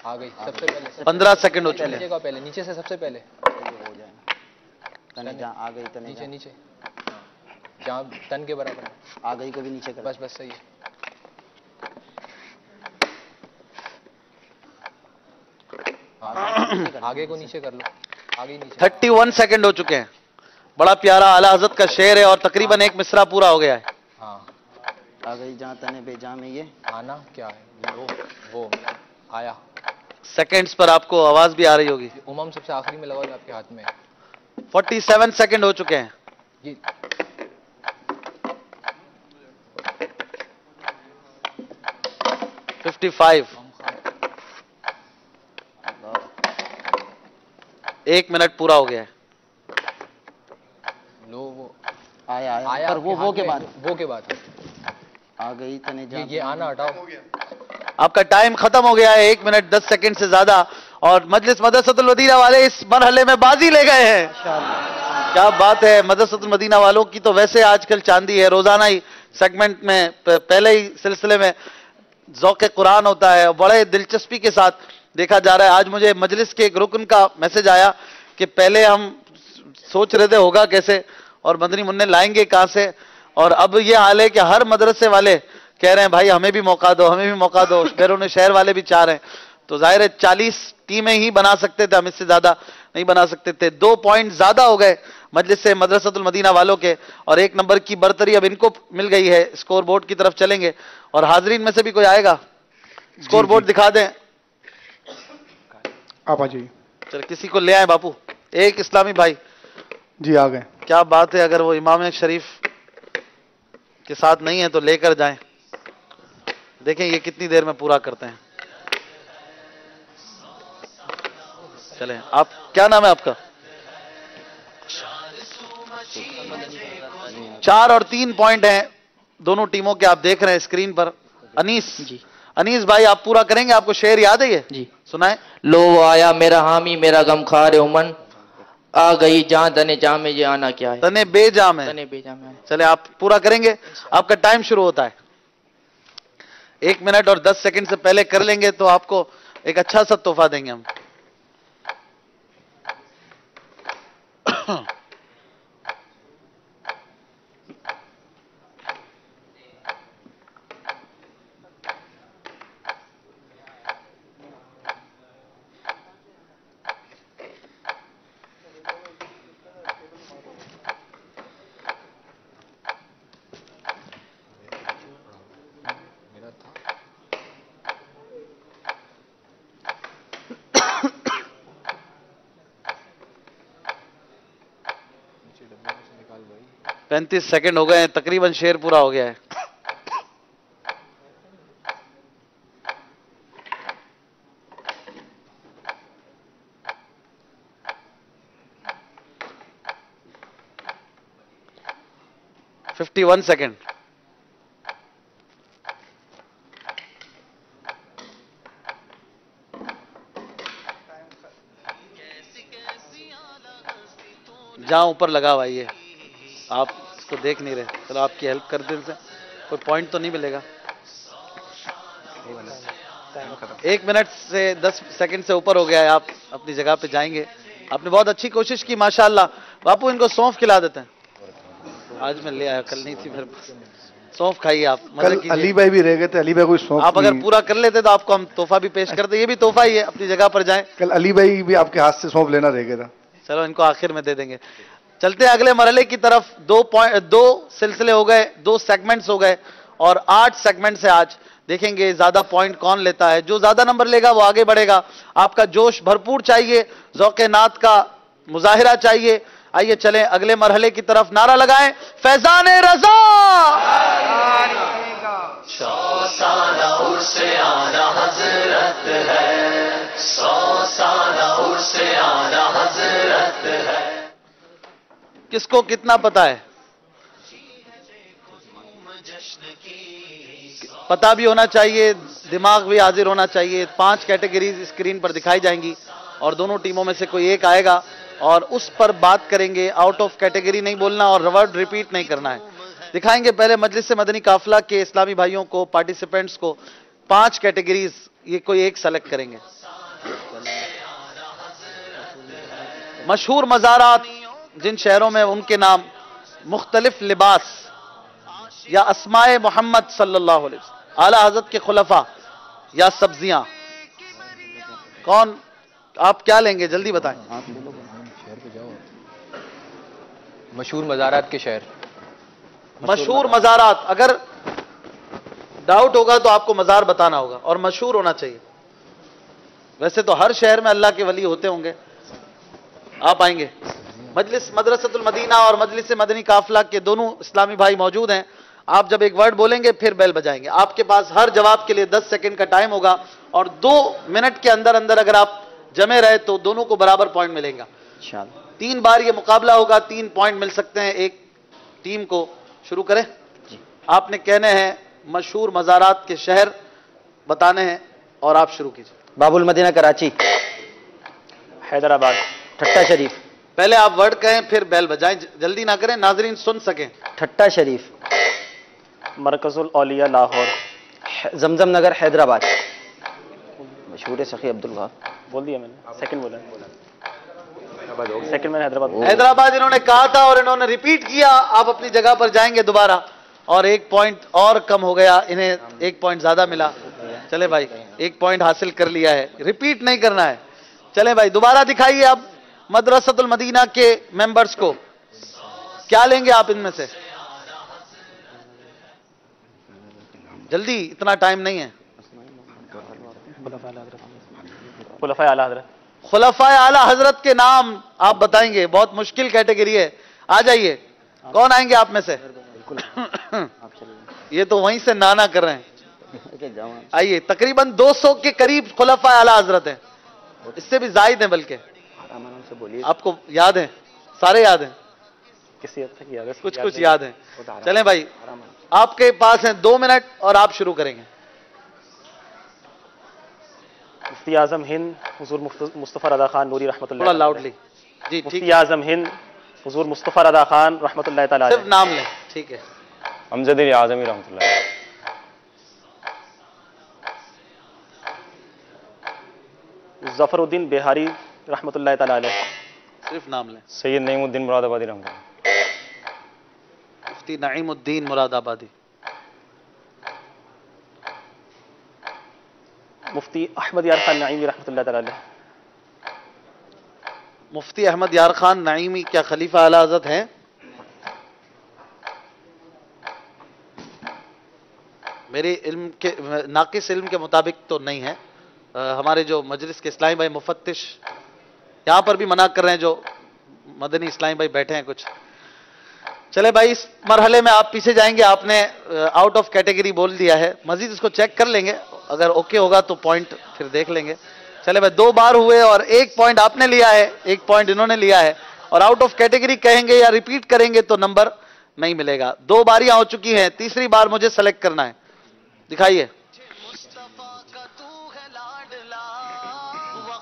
I: आ गई। सबसे पहले
B: 15 सेकंड हो चुके
I: नीचे
B: हैं।
I: का पहले, नीचे से सबसे पहले
E: हो जाए। तने जहाँ आ गई, तने
I: नीचे नीचे जहाँ तन के बराबर
E: आ गई को भी नीचे कर।
I: बस बस सही है। आगे को नीचे कर लो। आगे नीचे।
B: 31 सेकंड हो चुके हैं। बड़ा प्यारा आला हजरत का शेर है और तकरीबन 1 मिसरा पूरा हो गया है।
I: हाँ,
E: आ गई जहाँ तने बेजा में। ये
I: आना क्या है? वो आया।
B: सेकंड्स पर आपको आवाज भी आ रही होगी।
I: उमम सबसे आखिरी में लगा जो आपके हाथ में।
B: 47 सेकंड हो चुके हैं।
I: ये
B: 55। 1 मिनट पूरा हो गया है।
I: लो वो
E: आया
I: आया
E: पर वो के बाद,
I: वो के बाद
E: आ गई तने जहाँ।
I: ये आना हटाओ।
B: आपका टाइम खत्म हो गया है, 1 मिनट 10 सेकंड से ज्यादा। और मजलिस मदरसतुल मदीना वाले इस मरहले में बाजी ले गए हैं। क्या बात है। मदरसतुल मदीना वालों की तो वैसे आजकल चांदी है। रोजाना ही सेगमेंट में, पहले ही सिलसिले में ज़ौक़ कुरान होता है। बड़े दिलचस्पी के साथ देखा जा रहा है। आज मुझे मजलिस के एक रुकन का मैसेज आया कि पहले हम सोच रहे थे होगा कैसे और मदनी मुन्ने लाएंगे कहां से, और अब ये हाल है कि हर मदरसे वाले कह रहे हैं भाई हमें भी मौका दो, हमें भी मौका दो। बैरून शहर वाले भी चाह रहे हैं। तो जाहिर है 40 टीमें ही बना सकते थे, हम इससे ज्यादा नहीं बना सकते थे। 2 पॉइंट ज्यादा हो गए मजलिस से मदरसतुल मदीना वालों के, और 1 नंबर की बरतरी अब इनको मिल गई है। स्कोर बोर्ड की तरफ चलेंगे और हाजरीन में से भी कोई आएगा, स्कोर बोर्ड दिखा दें।
M: आप आ जाइए।
B: चल किसी को ले आए बापू। एक इस्लामी भाई
M: जी आ गए।
B: क्या बात है। अगर वो इमाम शरीफ کے ساتھ نہیں ہے تو لے کر جائیں. دیکھیں یہ کتنی دیر میں پورا کرتے ہیں. چلیں آپ کیا نام ہے آپ کا؟ 4 اور 3 پوائنٹ ہیں دونوں ٹیموں کے، آپ دیکھ رہے ہیں اسکرین پر. انیس
I: جی
B: انیس بھائی آپ پورا کریں گے؟ آپ کو شعر یاد ہے یہ؟
I: جی
B: سنائیں.
I: لو آیا میرا حامی میرا غم خار امن آ گئی جہاں تنے جام میں یہ آنا کیا ہے
B: تنے بے جام ہے.
I: تنے بے جام ہے.
B: چلے آپ پورا کریں گے؟ آپ کا ٹائم شروع ہوتا ہے. 1 منٹ اور 10 سیکنڈ سے پہلے کر لیں گے تو آپ کو ایک اچھا سا تحفہ دیں گے ہم.
I: نکال
B: 35 سیکنڈ ہو گئے ہیں، تقریباً شعر پورا ہو گیا ہے. One second. جہاں اوپر لگا ہوا یہ آپ اس کو دیکھ نہیں رہے. چلو آپ کی ہیلپ کر دیں سے کوئی پوائنٹ تو نہیں ملے گا. 1 منٹ سے 10 سیکنڈ سے اوپر ہو گیا ہے. آپ اپنی جگہ پہ جائیں گے. آپ نے بہت اچھی کوشش کی ماشاءاللہ. باپو ان کو سونف کھلا دیتے ہیں. آج میں لے آیا، کل نہیں تھی میرے پاس. سونف کھائیے آپ.
F: کل علی بھائی بھی رہ گئے تھے، علی بھائی کوئی سونف
B: آپ اگر پورا کر لیتے تو آپ کو ہم تحفہ بھی پیش کرتے. یہ بھی تحفہ ہی ہے، اپنی جگہ پر جائیں.
F: کل علی بھائی بھی آپ کے ہاتھ سے سونف لینا رہ گیا تھا.
B: چلو ان کو آخر میں دے دیں گے. چلتے ہیں اگلے مرحلے کی طرف. 2 سلسلے ہو گئے، 2 سیگمنٹس ہو گئے اور 8 سیگمنٹ سے آج دیکھیں گے زیادہ پوائنٹ کون لیتا ہے. جو زیادہ نمبر لے گا وہ آگے بڑھے گا. آپ کا جوش بھرپور چاہیے، ذوق نعت کا مظاہرہ چاہیے. آئیے چلیں اگلے مرحلے کی طرف. نعرہ لگائیں فیضان رضا.
A: 100 سالہ عرس آنا حضرت ہے، 100 سالہ عرس آنا حضرت ہے.
B: کس کو کتنا پتا ہے؟ پتا بھی ہونا چاہیے، دماغ بھی حاضر ہونا چاہیے. 5 کیٹیگریز اسکرین پر دکھائی جائیں گی اور دونوں ٹیموں میں سے کوئی ایک آئے گا اور اس پر بات کریں گے. آؤٹ آف کیٹیگری نہیں بولنا اور ورڈ ریپیٹ نہیں کرنا ہے. دکھائیں گے پہلے مجلس مدنی قافلہ کے اسلامی بھائیوں کو، پارٹیسپینٹس کو 5 کیٹیگریز. یہ کوئی ایک سلیکٹ کریں گے. مشہور مزارات جن شہروں میں ان کے نام، مختلف لباس یا اسماء محمد صلی اللہ علیہ وسلم، اعلی حضرت کے خلفاء یا سبزیاں. کون آپ کیا لیں گے جلدی بتائیں.
I: مشہور مزارات کے شہر.
B: مشہور مزارات. اگر ڈاؤٹ ہوگا تو آپ کو مزار بتانا ہوگا اور مشہور ہونا چاہیے. ویسے تو ہر شہر میں اللہ کے ولی ہوتے ہوں گے. آپ آئیں گے. مجلس مدرسۃ المدینہ اور مجلس مدنی قافلہ کے دونوں اسلامی بھائی موجود ہیں. آپ جب ایک ورڈ بولیں گے پھر بیل بجائیں گے. آپ کے پاس ہر جواب کے لیے 10 سیکنڈ کا ٹائم ہوگا اور 2 منٹ کے اندر اگر آپ جمے رہے تو دونوں کو برابر پوائنٹ ملیں گا. 3 بار یہ مقابلہ ہوگا، 3 پوائنٹ مل سکتے ہیں ایک ٹیم کو. شروع کریں. آپ نے کہنے ہیں مشہور مزارات کے شہر بتانے ہیں اور آپ شروع کیجئے.
E: باب المدینہ کراچی،
G: حیدرآباد،
E: ٹھٹا شریف.
B: پہلے آپ ورڈ کہیں پھر بیل بجائیں، جلدی نہ کریں ناظرین سن سکیں.
E: ٹھٹا شریف،
G: مرکز الاولیاء لاہور،
E: زمزم نگر حیدرآباد، مشہور سخی عبداللہ.
G: بول دیا میں نے، سیکنڈ بولا سیکنڈ میں نے حیدرآباد.
B: حیدرآباد انہوں نے کہا تھا اور انہوں نے ریپیٹ کیا. آپ اپنی جگہ پر جائیں گے دوبارہ اور 1 پوائنٹ اور کم ہو گیا. انہیں 1 پوائنٹ زیادہ ملا. چلے بھائی 1 پوائنٹ حاصل کر لیا ہے. ریپیٹ نہیں کرنا ہے. چلے بھائی دوبارہ دکھائیے اب مدرسۃ المدینہ کے ممبرز کو. کیا لیں گے آپ ان میں سے؟ جلدی، اتنا ٹائم نہیں ہے.
G: خلفائے اعلیٰ حضرت.
B: خلفائے اعلی حضرت کے نام آپ بتائیں گے. بہت مشکل کیٹیگری ہے. آ جائیے. کون آئیں گے آپ میں سے؟ یہ تو وہیں سے نانا کر رہے ہیں. آئیے تقریباً 200 کے قریب خلفاء اعلی حضرت ہیں, اس سے بھی زائد ہیں بلکہ. آپ کو یاد ہیں؟ سارے یاد ہیں؟
G: کسی حد تک یاد ہے,
B: کچھ کچھ یاد ہیں. چلیں بھائی آپ کے پاس ہیں 2 منٹ اور آپ شروع کریں گے.
G: مفتی اعظم ہند حضور مصطفیٰ رضا خان نوری رحمۃ اللہ.
B: تھوڑا لاؤڈلی. جی ٹھیک.
G: مفتی اعظم ہند حضور مصطفیٰ رضا خان رحمۃ اللہ تعالیٰ.
B: صرف نام لیں. ٹھیک ہے.
C: امجد علی اعظمی رحمۃ اللہ.
G: ظفر الدین بہاری رحمۃ اللہ تعالیٰ علیہ.
B: صرف نام لیں.
C: سید نعیم الدین مراد آبادی رحمۃ اللہ.
B: مفتی نعیم الدین مراد آبادی.
G: مفتی احمد یار خان نعیمی رحمۃ اللہ تعالیٰ علیہ.
B: مفتی احمد یار خان نعیمی کیا خلیفہ اعلی حضرت ہیں؟ میرے علم کے ناقص علم کے مطابق تو نہیں ہے. ہمارے جو مجلس کے اسلامی بھائی مفتش یہاں پر بھی منع کر رہے ہیں, جو مدنی اسلامی بھائی بیٹھے ہیں کچھ. چلے بھائی اس مرحلے میں آپ پیچھے جائیں گے, آپ نے آؤٹ آف کیٹیگری بول دیا ہے. مزید اس کو چیک کر لیں گے, اگر اوکے ہوگا تو پوائنٹ پھر دیکھ لیں گے. چلے بھائی 2 بار ہوئے اور 1 پوائنٹ آپ نے لیا ہے, 1 پوائنٹ انہوں نے لیا ہے, اور آؤٹ آف کیٹیگری کہیں گے یا ریپیٹ کریں گے تو نمبر نہیں ملے گا. 2 باریاں ہو چکی ہیں, تیسری بار مجھے سلیکٹ کرنا ہے. دکھائیے.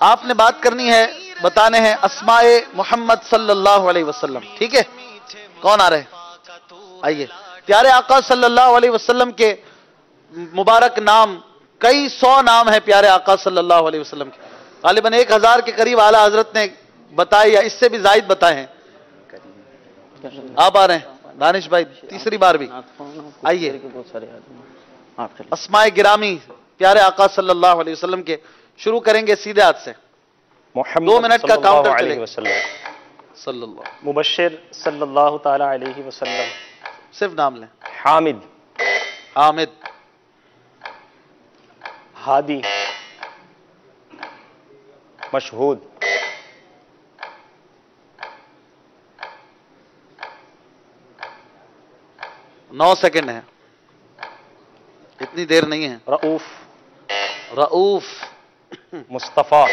B: آپ نے بات کرنی ہے, بتانے ہیں اسماء محمد صلی اللہ علیہ وسلم. ٹھیک ہے, کون آ رہے ہیں؟ آئیے. پیارے آقا صلی اللہ علیہ وسلم کے مبارک نام, کئی 100 نام ہیں پیارے آقا صلی اللہ علیہ وسلم کے. غالباً 1000 کے قریب اعلی حضرت نے بتائے یا اس سے بھی زائد بتائے ہیں. آپ آ رہے ہیں دانش بھائی تیسری بار بھی. آئیے. اسماء گرامی پیارے آقا صلی اللہ علیہ وسلم کے شروع کریں گے سیدھے ہاتھ سے. 2 منٹ کا کاؤنٹر چلے گا. صلی اللہ.
G: مبشر صلی اللہ تعالی علیہ وسلم.
B: صرف نام لیں.
C: حامد.
B: حامد.
G: ہادی.
C: مشہود.
B: نو سیکنڈ ہے, اتنی دیر نہیں ہے.
G: رؤوف.
B: رؤوف.
C: مصطفیٰ.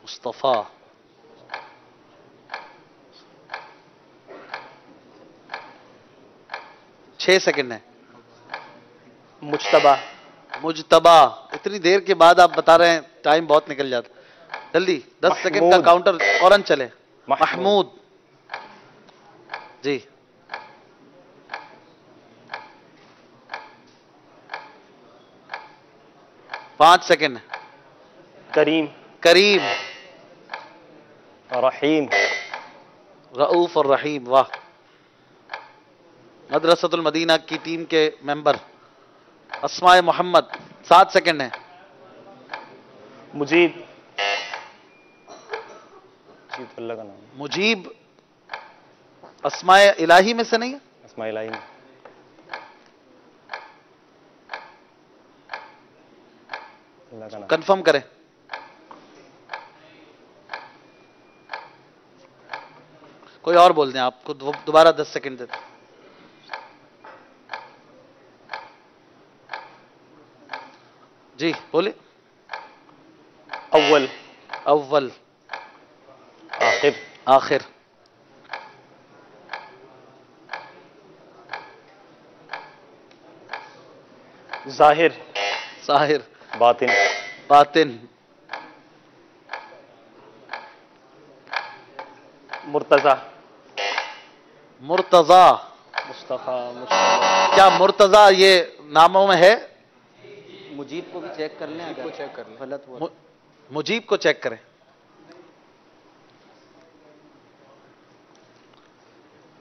B: مصطفیٰ. چھ سیکنڈ ہے.
G: مجتبیٰ.
B: مجتبیٰ. اتنی دیر کے بعد آپ بتا رہے ہیں, ٹائم بہت نکل جاتا. جلدی 10 سیکنڈ کا کاؤنٹر فوراً چلے. محمود. جی. پانچ سیکنڈ.
G: کریم.
B: کریم.
C: رحیم.
B: رؤوف اور رحیم. واہ. مدرسۃ المدینہ کی ٹیم کے ممبر. اسماء محمد. 7 سیکنڈ ہیں.
G: مجیب.
C: اللہ کا نام.
B: مجیب اسماء الہی میں سے نہیں ہے؟
C: اسماء الہی میں.
B: کنفرم کریں. کوئی اور بول دیں, آپ کو دوبارہ 10 سیکنڈ دیتے. جی بولے.
G: اول.
B: اول.
C: آخر.
B: آخر.
G: ظاہر.
B: ظاہر.
C: باطن.
B: باطن.
G: مرتضی.
B: مرتضی.
G: مصطفیٰ.
B: کیا مرتضی یہ ناموں میں ہے؟
E: مجیب کو بھی چیک کر لیں, اگر
I: چیک کر لیں.
E: غلط ہوا.
B: مجیب کو چیک کریں.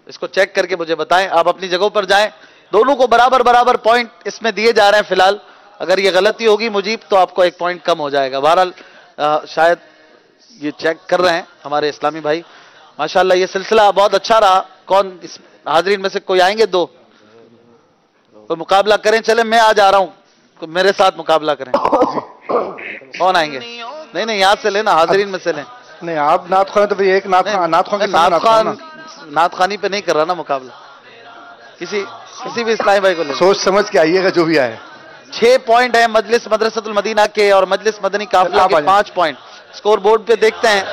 B: اس کو چیک کر کے مجھے بتائیں. آپ اپنی جگہوں پر جائیں. دونوں کو برابر برابر پوائنٹ اس میں دیے جا رہے ہیں فی الحال. اگر یہ غلطی ہوگی مجیب تو آپ کو 1 پوائنٹ کم ہو جائے گا. بہرحال شاید یہ چیک کر رہے ہیں ہمارے اسلامی بھائی. ماشاءاللہ یہ سلسلہ بہت اچھا رہا. کون اس حاضرین میں سے کوئی آئیں گے؟ 2 کوئی مقابلہ کریں. چلیں میں آ جا رہا ہوں, میرے ساتھ مقابلہ کریں. کون آئیں گے؟ نہیں یہاں سے لینا, حاضرین میں سے لیں.
F: نہیں آپ نعت خوان تو ایک نعت خوان
B: نعت خوانی پہ نہیں کر رہا نا مقابلہ. किसी भी इस्लामी भाई को ले।
F: सोच समझ के आइएगा जो भी आए।
B: 6 पॉइंट है मजलिस मदरसतुल मदीना के और मजलिस मदनी काफिला के 5 पॉइंट। स्कोर बोर्ड पे देखते हैं।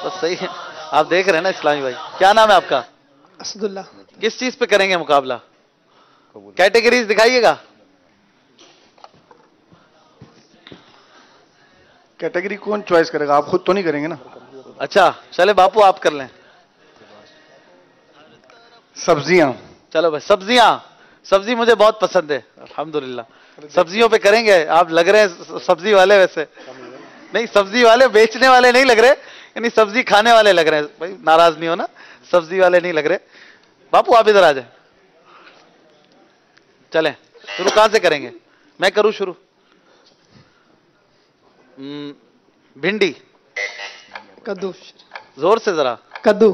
B: बस सही है, आप देख रहे हैं ना इस्लामी भाई। क्या नाम है आपका?
J: असदुल्ला।
B: किस चीज पे करेंगे मुकाबला? कैटेगरीज दिखाइएगा।
F: कैटेगरी कौन चॉइस करेगा? आप खुद तो नहीं करेंगे ना?
B: अच्छा चले बापू आप कर लें।
F: सब्जियां।
B: चलो भाई सब्जी मुझे बहुत पसंद है अल्हम्दुलिल्लाह। सब्जियों पे करेंगे। आप लग रहे हैं सब्जी वाले, वैसे नहीं सब्जी वाले बेचने वाले नहीं लग रहे, यानी सब्जी खाने वाले लग रहे हैं। भाई नाराज नहीं हो ना, सब्जी वाले नहीं लग रहे। बापू आप इधर आ जाए। चलें शुरू कहां से करेंगे? मैं करूं शुरू? भिंडी।
J: कद्दू।
B: जोर से जरा। कद्दू।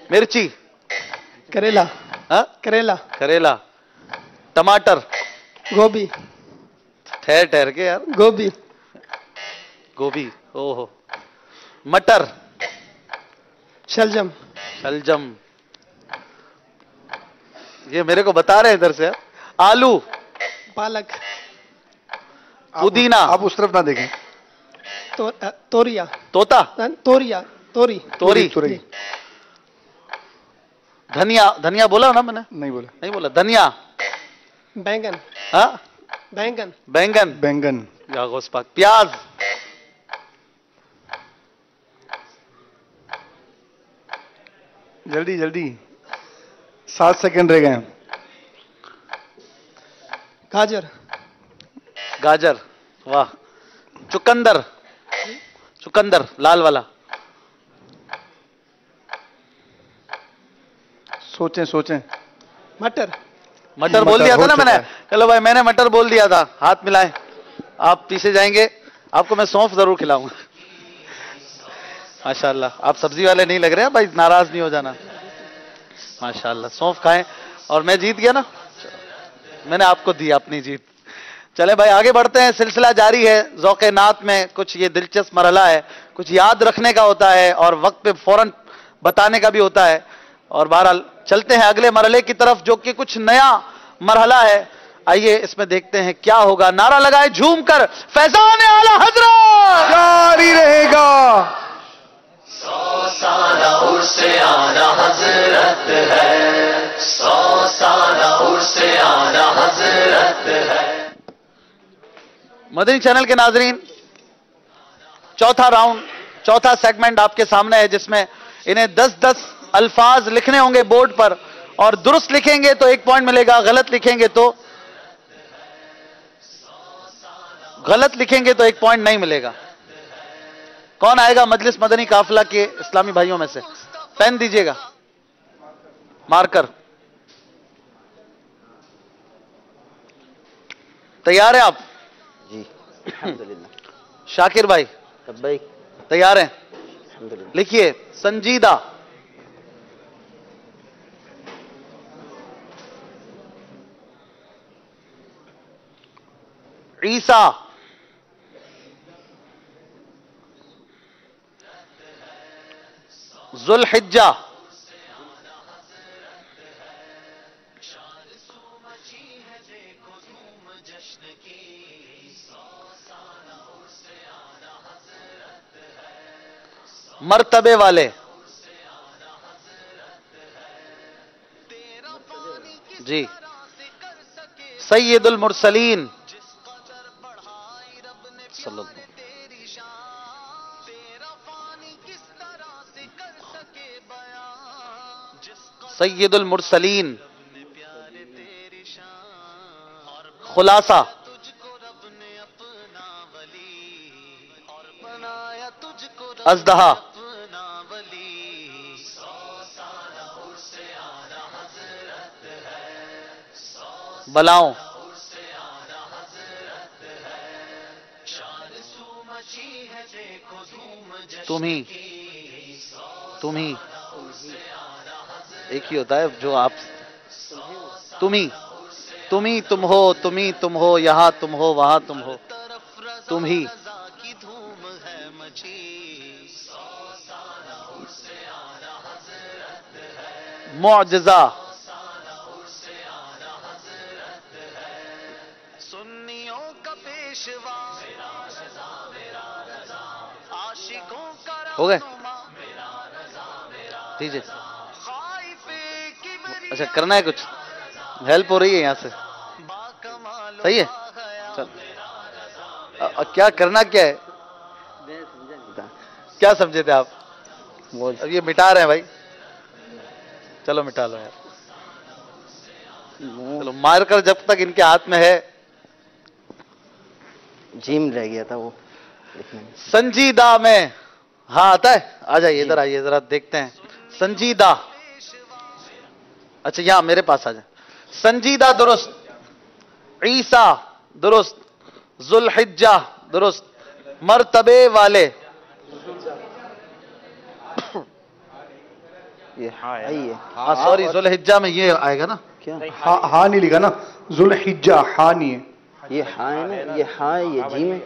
B: मिर्ची।
J: करेला।
B: हाँ करेला। टमाटर।
J: गोभी।
B: ठहर के यार। गोभी। ओहो। मटर।
J: शलजम।
B: ये मेरे को बता रहे हैं इधर से यार। आलू।
J: पालक।
B: पुदीना।
F: आप उस तरफ ना देखें।
J: तोरिया।
B: तोता।
J: तोरी।
B: धनिया बोला ना मैंने? नहीं बोला। धनिया।
J: बैंगन।
B: हाँ
F: बैंगन।
B: या गौस पाक। प्याज।
F: जल्दी 7 सेकंड रह गए हैं।
B: गाजर। वाह। चुकंदर लाल वाला।
F: सोचें।
B: मटर बोल दिया था ना मैंने। चलो भाई मैंने मटर बोल दिया था। हाथ मिलाएं। आप पीछे जाएंगे, आपको मैं सौंफ जरूर खिलाऊंगा। माशाल्लाह आप सब्जी वाले नहीं लग रहे हैं भाई, नाराज नहीं हो जाना। माशाल्लाह सौंफ खाएं। और मैं जीत गया ना, मैंने आपको दी अपनी जीत। चले भाई आगे बढ़ते हैं, सिलसिला जारी है। ज़ौक़े नात में कुछ ये दिलचस्प मरहला है, कुछ याद रखने का होता है और वक्त पे फौरन बताने का भी होता है। और बहरहाल चलते हैं अगले मरहले की तरफ जो कि कुछ नया मरहला है। आइए इसमें देखते हैं क्या होगा। नारा लगाए झूम कर, फैज़ान आला हज़रत
F: जारी रहेगा।
A: 100 साला उर्से आला हज़रत है, 100 साला उर्से आला हज़रत है।
B: मदनी चैनल के नाजरीन, चौथा राउंड, चौथा सेगमेंट आपके सामने है, जिसमें इन्हें 10-10 अल्फाज लिखने होंगे बोर्ड पर और दुरुस्त लिखेंगे तो 1 पॉइंट मिलेगा, गलत लिखेंगे तो 1 पॉइंट नहीं मिलेगा। कौन आएगा मजलिस मदनी काफिला के इस्लामी भाइयों में से? पेन दीजिएगा, मार्कर। तैयार हैं आप?
E: जी अल्हम्दुलिल्लाह।
B: शाकिर भाई
E: भाई
B: तैयार हैं? लिखिए संजीदा। ईसा। जुल्हिज्जा। मर्तबे वाले। जी सैयदुल मुरसलीन। सैयदुल मुरसलीन। खुलासा। अज़दहा। बलाओं। तुम ही एक ही होता है जो आप, तुम ही तुम ही तुम हो, तुम ही तुम हो, यहाँ तुम हो, वहां तुम हो, तुम ही। मुअजिजा, हो गए? दीजिए। अच्छा, करना है कुछ? हेल्प हो रही है यहाँ से? सही है, चल। क्या करना क्या है? क्या समझे थे आप? अब ये मिटा रहे हैं भाई, चलो मिटा लो यार। चलो मार कर, जब तक इनके हाथ में है।
E: जीम रह गया था वो लिखने में।
B: संजीदा में, हाँ आता है, आ जाइए इधर, आइए जरा देखते हैं। संजीदा, अच्छा यहां मेरे पास आ जाए। संजीदा दुरुस्त, ईसा दुरुस्त, जुल्हिज्जा दुरुस्त, मर्तबे वाले।
E: ये है,
B: हाँ सॉरी, जुल्हिज्जा में ये आएगा ना?
E: क्या
F: हाँ नहीं लिखा ना, जुल्हिज्जा, हाँ नहीं है।
E: ये हाँ है ना, ये हाँ है, ये जीम है।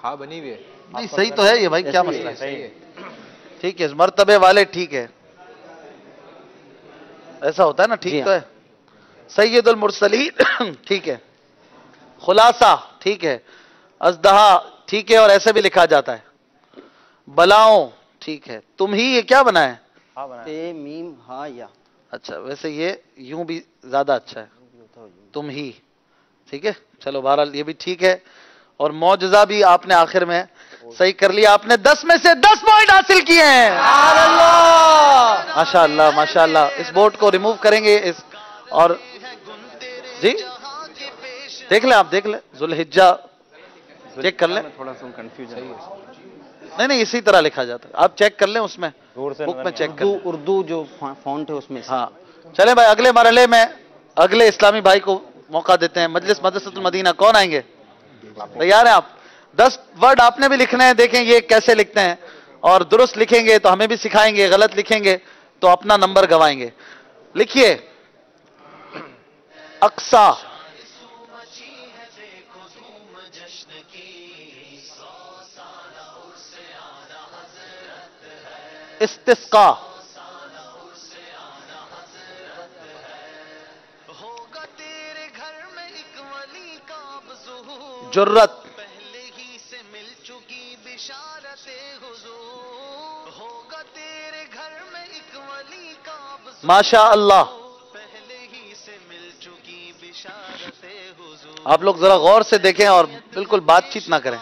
I: हाँ बनी हुई है।
B: नहीं सही तो है ये भाई, क्या मसला है? सही है, ठीक है, मर्तबे वाले ठीक है, ऐसा होता है ना, ठीक तो है। सैयदुल मुरसलीन ठीक है, खुलासा ठीक है, अज़दहा ठीक है, और ऐसे भी लिखा जाता है। बलाओं ठीक है, तुम ही, ये क्या बना है?
E: ए मीम हा या।
B: अच्छा, वैसे ये यूं भी ज्यादा अच्छा है, तुम ही, ठीक है। चलो बहरहाल ये भी ठीक है, और मौजज़ा भी आपने आखिर में सही कर लिया। आपने 10 में से 10 पॉइंट हासिल किए हैं। माशाअल्लाह माशाअल्लाह। इस बोर्ड को रिमूव करेंगे इस, और जी देख लें, आप देख लें, जुल्हिज्जा चेक कर लें।
E: थोड़ा सा कंफ्यूजन है।
B: नहीं नहीं, इसी तरह लिखा जाता है, आप चेक कर लें उसमें, बुक में चेक कर।
E: उर्दू जो फॉन्ट है उसमें।
B: हाँ चले भाई, अगले मरहले में अगले इस्लामी भाई को मौका देते हैं। मजलिस मदरसतुल मदीना, कौन आएंगे? तैयार हैं आप? 10 वर्ड आपने भी लिखने हैं, देखें ये कैसे लिखते हैं, और दुरुस्त लिखेंगे तो हमें भी सिखाएंगे, गलत लिखेंगे तो अपना नंबर गवाएंगे। लिखिए, अक्सा, इस्तिस्का, जुर्रत, माशा अल्लाह। आप लोग जरा गौर से देखें और बिल्कुल बातचीत ना करें।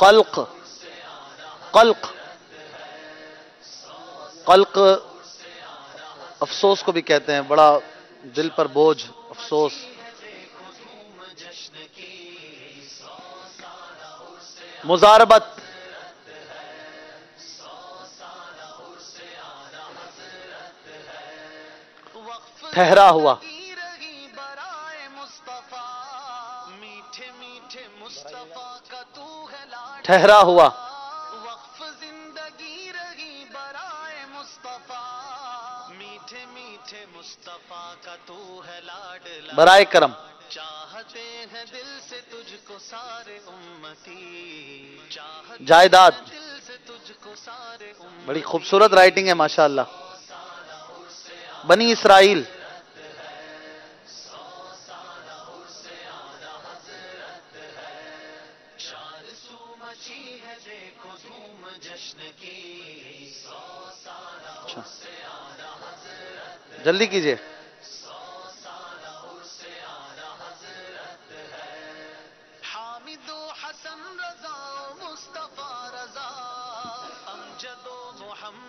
B: कल्क, कल्क, कल्क अफसोस को भी कहते हैं, बड़ा दिल पर बोझ, अफसोस। मुजारबत, ठहरा हुआ, ठहरा हुआ, बराए करम, जायदाद। बड़ी खूबसूरत राइटिंग है माशाअल्लाह। बनी इसराइल, अच्छा जल्दी कीजिए।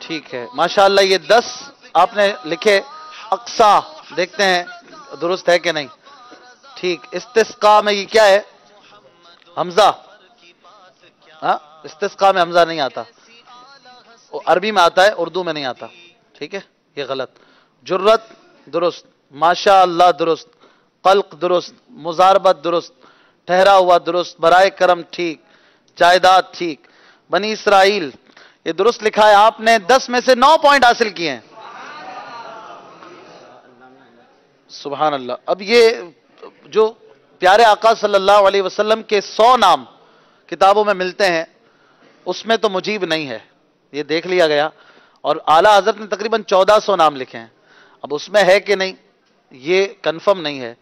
B: ठीक है माशाअल्लाह, ये 10 आपने लिखे। अक्सा देखते हैं दुरुस्त है कि नहीं। ठीक, इस्तिस्का में ये क्या है? हमजा। हाँ, इस्तिस्का में हमजा नहीं आता, वो अरबी में आता है, उर्दू में नहीं आता। ठीक है, ये गलत। जुर्रत दुरुस्त, माशाअल्लाह दुरुस्त, कल्क दुरुस्त, मुजारबत दुरुस्त, ठहरा हुआ दुरुस्त, बराए करम ठीक, जायदाद ठीक। बनी इसराइल ये दुरुस्त लिखा है, आपने 10 में से 9 पॉइंट हासिल किए हैं। सुभान अल्लाह। अब ये जो प्यारे आका सल्लल्लाहु अलैहि वसल्लम के 100 नाम किताबों में मिलते हैं, उसमें तो मुजीब नहीं है, ये देख लिया गया। और आला हजरत ने तकरीबन 1400 नाम लिखे हैं, अब उसमें है कि नहीं ये कंफर्म नहीं है।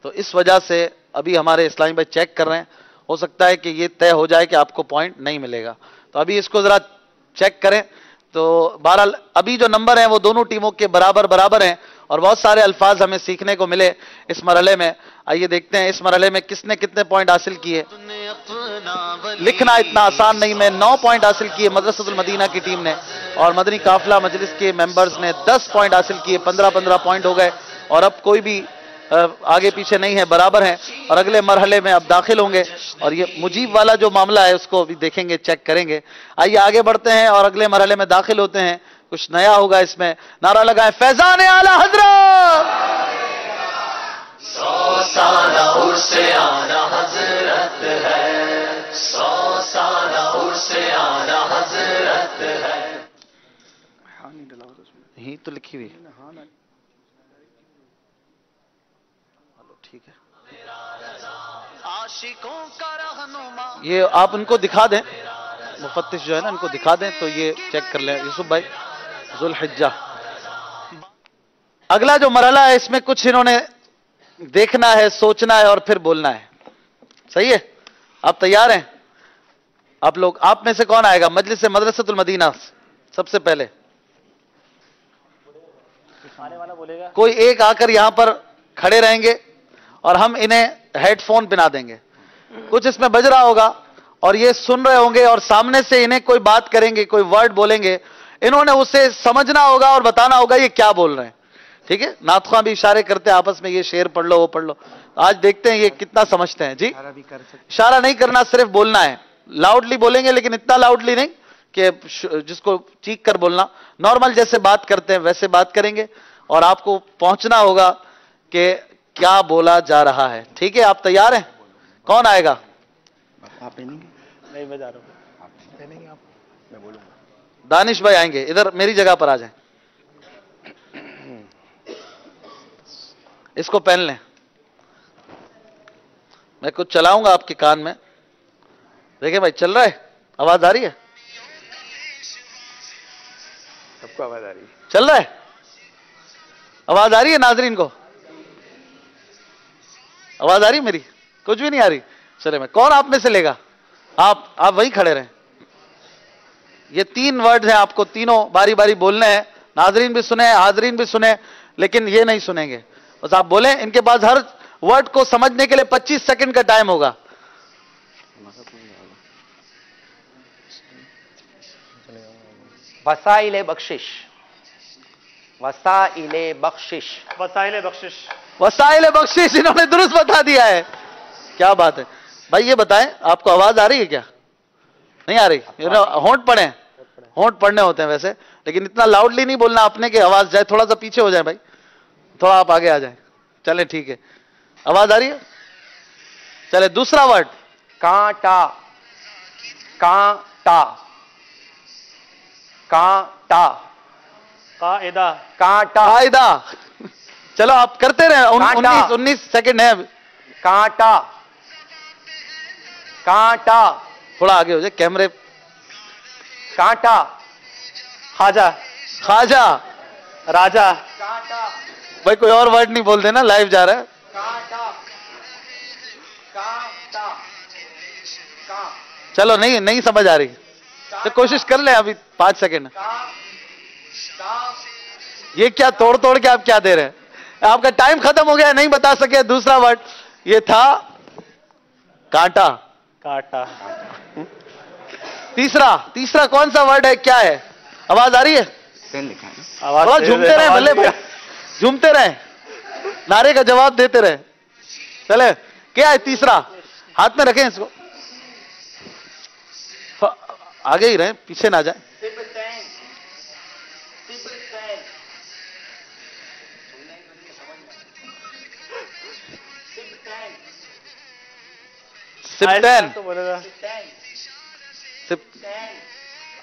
B: तो इस वजह से अभी हमारे इस्लामी भाई चेक कर रहे हैं, हो सकता है कि ये तय हो जाए कि आपको पॉइंट नहीं मिलेगा। तो अभी इसको जरा चेक करें। तो बहरहाल अभी जो नंबर हैं वो दोनों टीमों के बराबर बराबर हैं और बहुत सारे अल्फाज हमें सीखने को मिले इस मरहले में। आइए देखते हैं इस मरहले में किसने कितने पॉइंट हासिल किए। लिखना इतना आसान नहीं, मैं 9 पॉइंट हासिल किए मदरसतुल मदीना की टीम ने, और मदनी काफिला मजलिस के मेंबर्स ने 10 पॉइंट हासिल किए, 15-15 पॉइंट हो गए। और अब कोई भी आगे पीछे नहीं है, बराबर हैं और अगले मरहले में अब दाखिल होंगे। और ये मुजीब वाला जो मामला है उसको भी देखेंगे, चेक करेंगे। आइए आगे बढ़ते हैं और अगले मरहले में दाखिल होते हैं, कुछ नया होगा इसमें। नारा लगाएं, फैजान आला हजरत।
A: 100 साला उर्से आला हजरत है, 100 साला उर्से आला हजरत है।
B: यही तो लिखी हुई है, ठीक है। ये आप उनको दिखा दें, मुफत्तिश जो है ना, इनको दिखा दें तो ये चेक कर लें। यूसुफ भाई, जुल्हिज्जा। अगला जो मरहला है इसमें कुछ इन्होंने देखना है, सोचना है और फिर बोलना है। सही है? आप तैयार हैं? आप लोग, आप में से कौन आएगा मजलिस से मदरसतुल मदीना सबसे पहले?
G: आने वाला बोलेगा।
B: कोई एक आकर यहां पर खड़े रहेंगे और हम इन्हें हेडफोन पहना देंगे। कुछ इसमें बज रहा होगा और ये सुन रहे होंगे और सामने से इन्हें कोई बात करेंगे, कोई वर्ड बोलेंगे, इन्होंने उसे समझना होगा और बताना होगा ये क्या बोल रहे हैं। ठीक है? नातख़्वां भी इशारे करते हैं आपस में, ये शेर पढ़ लो, वो पढ़ लो। आज देखते हैं ये कितना समझते हैं। जी, इशारा नहीं करना, सिर्फ बोलना है। लाउडली बोलेंगे लेकिन इतना लाउडली नहीं कि जिसको चीख कर बोलना, नॉर्मल जैसे बात करते हैं वैसे बात करेंगे और आपको पहुंचना होगा कि क्या बोला जा रहा है। ठीक है? आप तैयार हैं? कौन आएगा?
F: आप पहनेंगे?
G: नहीं, मैं जा रहा हूँ।
F: पहनेंगे आप? मैं बोलूंगा।
B: दानिश भाई आएंगे, इधर मेरी जगह पर आ जाएं। इसको पहन लें, मैं कुछ चलाऊंगा आपके कान में। देखिए भाई, चल रहा है, आवाज आ रही है?
F: सबको आवाज आ रही है?
B: चल रहा है? आवाज आ रही है नाजरीन को? आवाज आ रही है मेरी? कुछ भी नहीं आ रही? चले, मैं कौन आप में से लेगा? आप वहीं खड़े रहें। ये 3 वर्ड हैं, आपको तीनों बारी बारी बोलने हैं। नाजरीन भी सुने, हाजरीन भी सुने, लेकिन ये नहीं सुनेंगे। बस आप बोलें। इनके पास हर वर्ड को समझने के लिए 25 सेकंड का टाइम होगा।
H: वसाइले बख्शिश, वसाइले बख्शिश,
G: वसाइले बख्शिश,
B: वसाइले बख्शिश इन्होंने दुरुस्त बता दिया है। क्या बात है भाई। ये बताएं, आपको आवाज आ रही है क्या? नहीं आ रही? होंठ पड़े, होंठ पड़ने होते हैं वैसे, लेकिन इतना लाउडली नहीं बोलना आपने कि आवाज जाए। थोड़ा सा पीछे हो जाए भाई, थोड़ा आप आगे आ जाए। चले, ठीक है। आवाज आ रही है? चले, दूसरा वर्ड,
H: कांटा, कांटा, कांटा,
G: कायदा,
H: कांटा,
B: कायदा। चलो आप करते रहे। 19 सेकंड है अभी।
H: कांटा, कांटा,
B: थोड़ा आगे हो जाए कैमरे।
H: कांटा,
G: खाजा,
B: खाजा,
G: राजा,
H: कांटा,
B: भाई कोई और वर्ड नहीं बोल देना, लाइव जा रहा है।
H: कांटा, कांटा, कां,
B: चलो, नहीं समझ आ रही तो कोशिश कर ले अभी 5 सेकंड। ये क्या तोड़ तोड़ के आप क्या दे रहे हैं? आपका टाइम खत्म हो गया, नहीं बता सके। दूसरा वर्ड ये था कांटा,
G: काटा।
B: तीसरा कौन सा वर्ड है? क्या है? आवाज आ रही है? थोड़ा झूमते रहे भले भाई, झूमते रहे, नारे का जवाब देते रहे। चले, क्या है तीसरा? हाथ में रखें इसको, आगे ही रहे, पीछे ना जाए। सिप्टेन,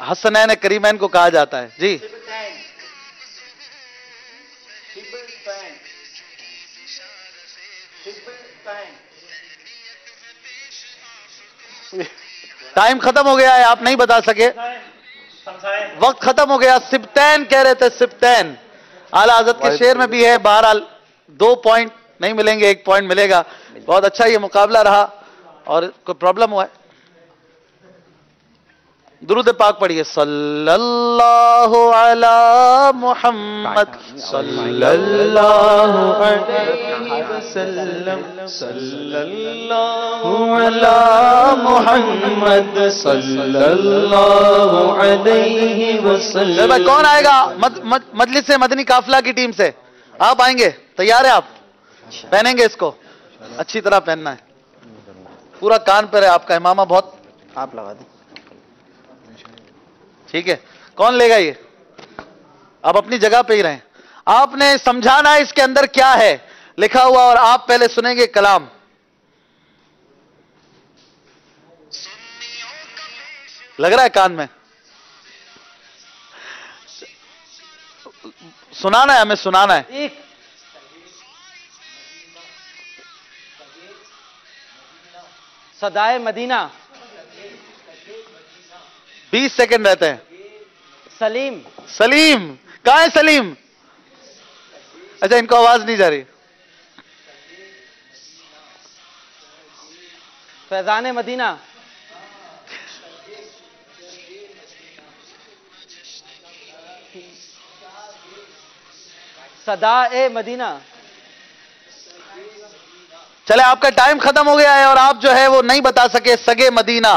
B: हसनैन करीमैन को कहा जाता है। जी टाइम खत्म हो गया है, आप नहीं बता सके, वक्त खत्म हो गया। सिब्तैन कह रहे थे, सिब्तैन। आला हज़रत के शेर में भी है। बहरहाल 2 पॉइंट नहीं मिलेंगे, 1 पॉइंट मिलेगा। बहुत अच्छा ये मुकाबला रहा। और कोई प्रॉब्लम हुआ है? दुरूद पाक पढ़िए। सल्लल्लाहु अला मुहम्मद सल्लल्लाहु अलैहि वसल्लम सल्लल्लाहु अला मुहम्मद सल्लल्लाहु अलैहि वसल्लम। भाई कौन आएगा मजलिस से मदनी काफिला की टीम से? आप आएंगे? तैयार है आप? पहनेंगे इसको, अच्छी तरह पहनना है, पूरा कान पर है आपका इमामा। बहुत आप लगा दें, ठीक है। कौन लेगा ये? आप अपनी जगह पे ही रहें। आपने समझाना है इसके अंदर क्या है लिखा हुआ, और आप पहले सुनेंगे कलाम। लग रहा है कान में? सुनाना है, हमें सुनाना है।
E: सदाए मदीना
B: 20 सेकंड रहते हैं।
E: सलीम,
B: सलीम कहां है? सलीम, अच्छा इनको आवाज नहीं जा रही।
E: फैजान मदीना, सदाए मदीना।
B: चले, आपका टाइम खत्म हो गया है और आप जो है वो नहीं बता सके। सगे मदीना,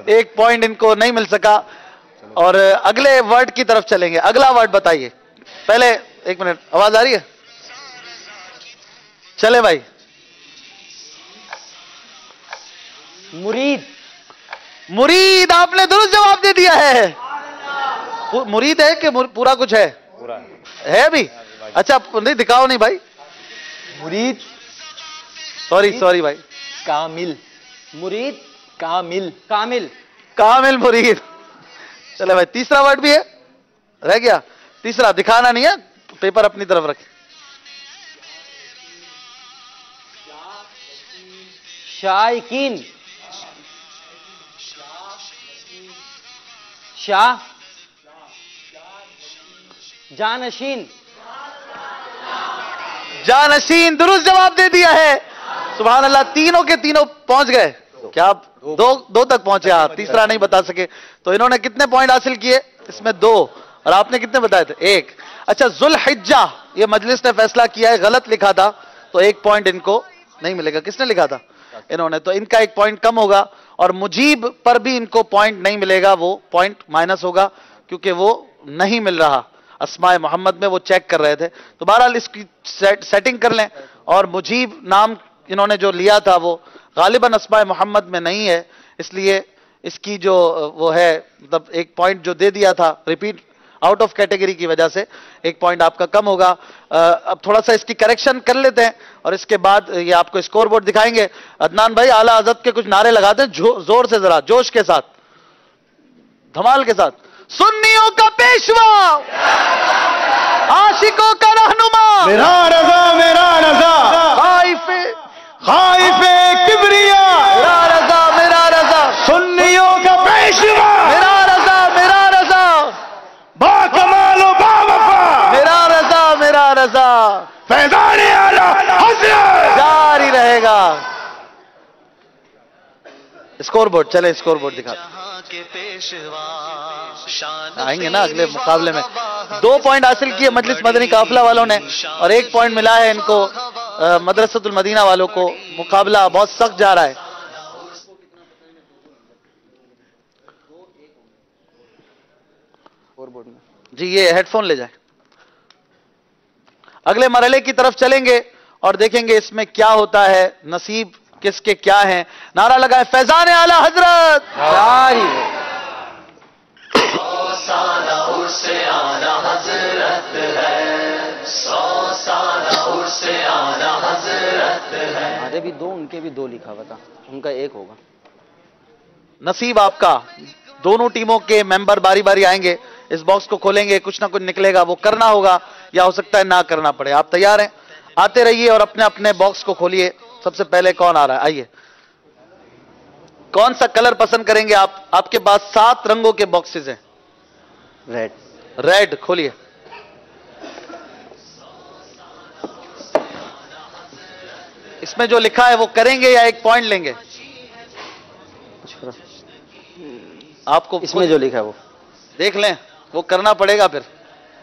B: 1 पॉइंट इनको नहीं मिल सका। और अगले वर्ड की तरफ चलेंगे। अगला वर्ड बताइए। पहले 1 मिनट, आवाज आ रही है? चले भाई।
E: मुरीद,
B: मुरीद, आपने दुरुस्त जवाब दे दिया है। मुरीद है कि पूरा कुछ है? पूरा है भी। अच्छा नहीं, दिखाओ नहीं भाई।
I: मुरीद,
B: सॉरी भाई।
I: कामिल,
E: मुरीद,
I: कामिल,
E: कामिल,
B: कामिल मुरीद। चले भाई, तीसरा वर्ड भी है, रह गया तीसरा। दिखाना नहीं है, पेपर अपनी तरफ रखें।
E: शायकीन, शाह, जानशीन,
B: जानशीन, दुरुस्त जवाब दे दिया है। सुभान अल्लाह, तीनों के तीनों पहुंच गए। क्या आप दो तक पहुंचे? आप तीसरा नहीं बता सके। तो इन्होंने कितने पॉइंट हासिल किए? इसमें 2, और आपने कितने बताए थे? 1। अच्छा, जुल्हिज्जा, ये मजलिस ने फैसला किया है, गलत लिखा था तो 1 पॉइंट इनको नहीं मिलेगा। किसने लिखा था? इन्होंने। तो इनका 1 पॉइंट कम होगा। और मुजीब पर भी इनको पॉइंट नहीं मिलेगा, वो पॉइंट माइनस होगा क्योंकि वो नहीं मिल रहा अस्माए मोहम्मद में, वो चेक कर रहे थे। तो बहरहाल इसकी सेटिंग कर लें। और मुजीब नाम इन्होंने जो लिया था वो गालिबन अस्माए मोहम्मद में नहीं है, इसलिए इसकी जो वो है, मतलब 1 पॉइंट जो दे दिया था रिपीट आउट ऑफ कैटेगरी की वजह से 1 पॉइंट आपका कम होगा। अब थोड़ा सा इसकी करेक्शन कर लेते हैं और इसके बाद ये आपको स्कोर बोर्ड दिखाएंगे। अदनान भाई, आला हज़रत के कुछ नारे लगाते हैं जोर से, जरा जोश के साथ, धमाल के साथ। सुन्नियों का पेशवा, आशिकों का रहनुमा,
F: मेरा रजा, मेरा रजा, खाइफे किबरिया,
B: मेरा रजा, मेरा रजा,
F: सुन्नियों का पेशवा,
B: मेरा रजा, मेरा रजा,
F: बाकमाल व बावफा,
B: मेरा रजा, मेरा रजा,
F: फैज़ान आला हज़रत।
B: जारी रहेगा। स्कोर बोर्ड, चले स्कोर बोर्ड दिखा आएंगे ना अगले मुकाबले में। 2 पॉइंट हासिल किए मजलिस मदनी काफिला वालों ने और 1 पॉइंट मिला है इनको मदरसतुल मदीना वालों को। मुकाबला बहुत सख्त जा रहा है। जी ये हेडफोन ले जाए। अगले मरहले की तरफ चलेंगे और देखेंगे इसमें क्या होता है, नसीब किसके क्या है। नारा लगाए, फैजान आला हजरत।
A: साला उर्से आला हजरत है, 100 साला उर्से आला हजरत है।
E: हमारे भी 2, उनके भी 2 लिखा हुआ था, उनका 1 होगा।
B: नसीब आपका। दोनों टीमों के मेंबर बारी बारी आएंगे, इस बॉक्स को खोलेंगे, कुछ ना कुछ निकलेगा, वो करना होगा या हो सकता है ना करना पड़े। आप तैयार हैं? आते रहिए और अपने अपने बॉक्स को खोलिए। सबसे पहले कौन आ रहा है? आइए। कौन सा कलर पसंद करेंगे आप? आपके पास 7 रंगों के बॉक्सेस हैं।
E: रेड।
B: रेड खोलिए। इसमें जो लिखा है वो करेंगे या 1 पॉइंट लेंगे? आपको
E: इसमें जो लिखा है वो
B: देख लें, वो करना पड़ेगा फिर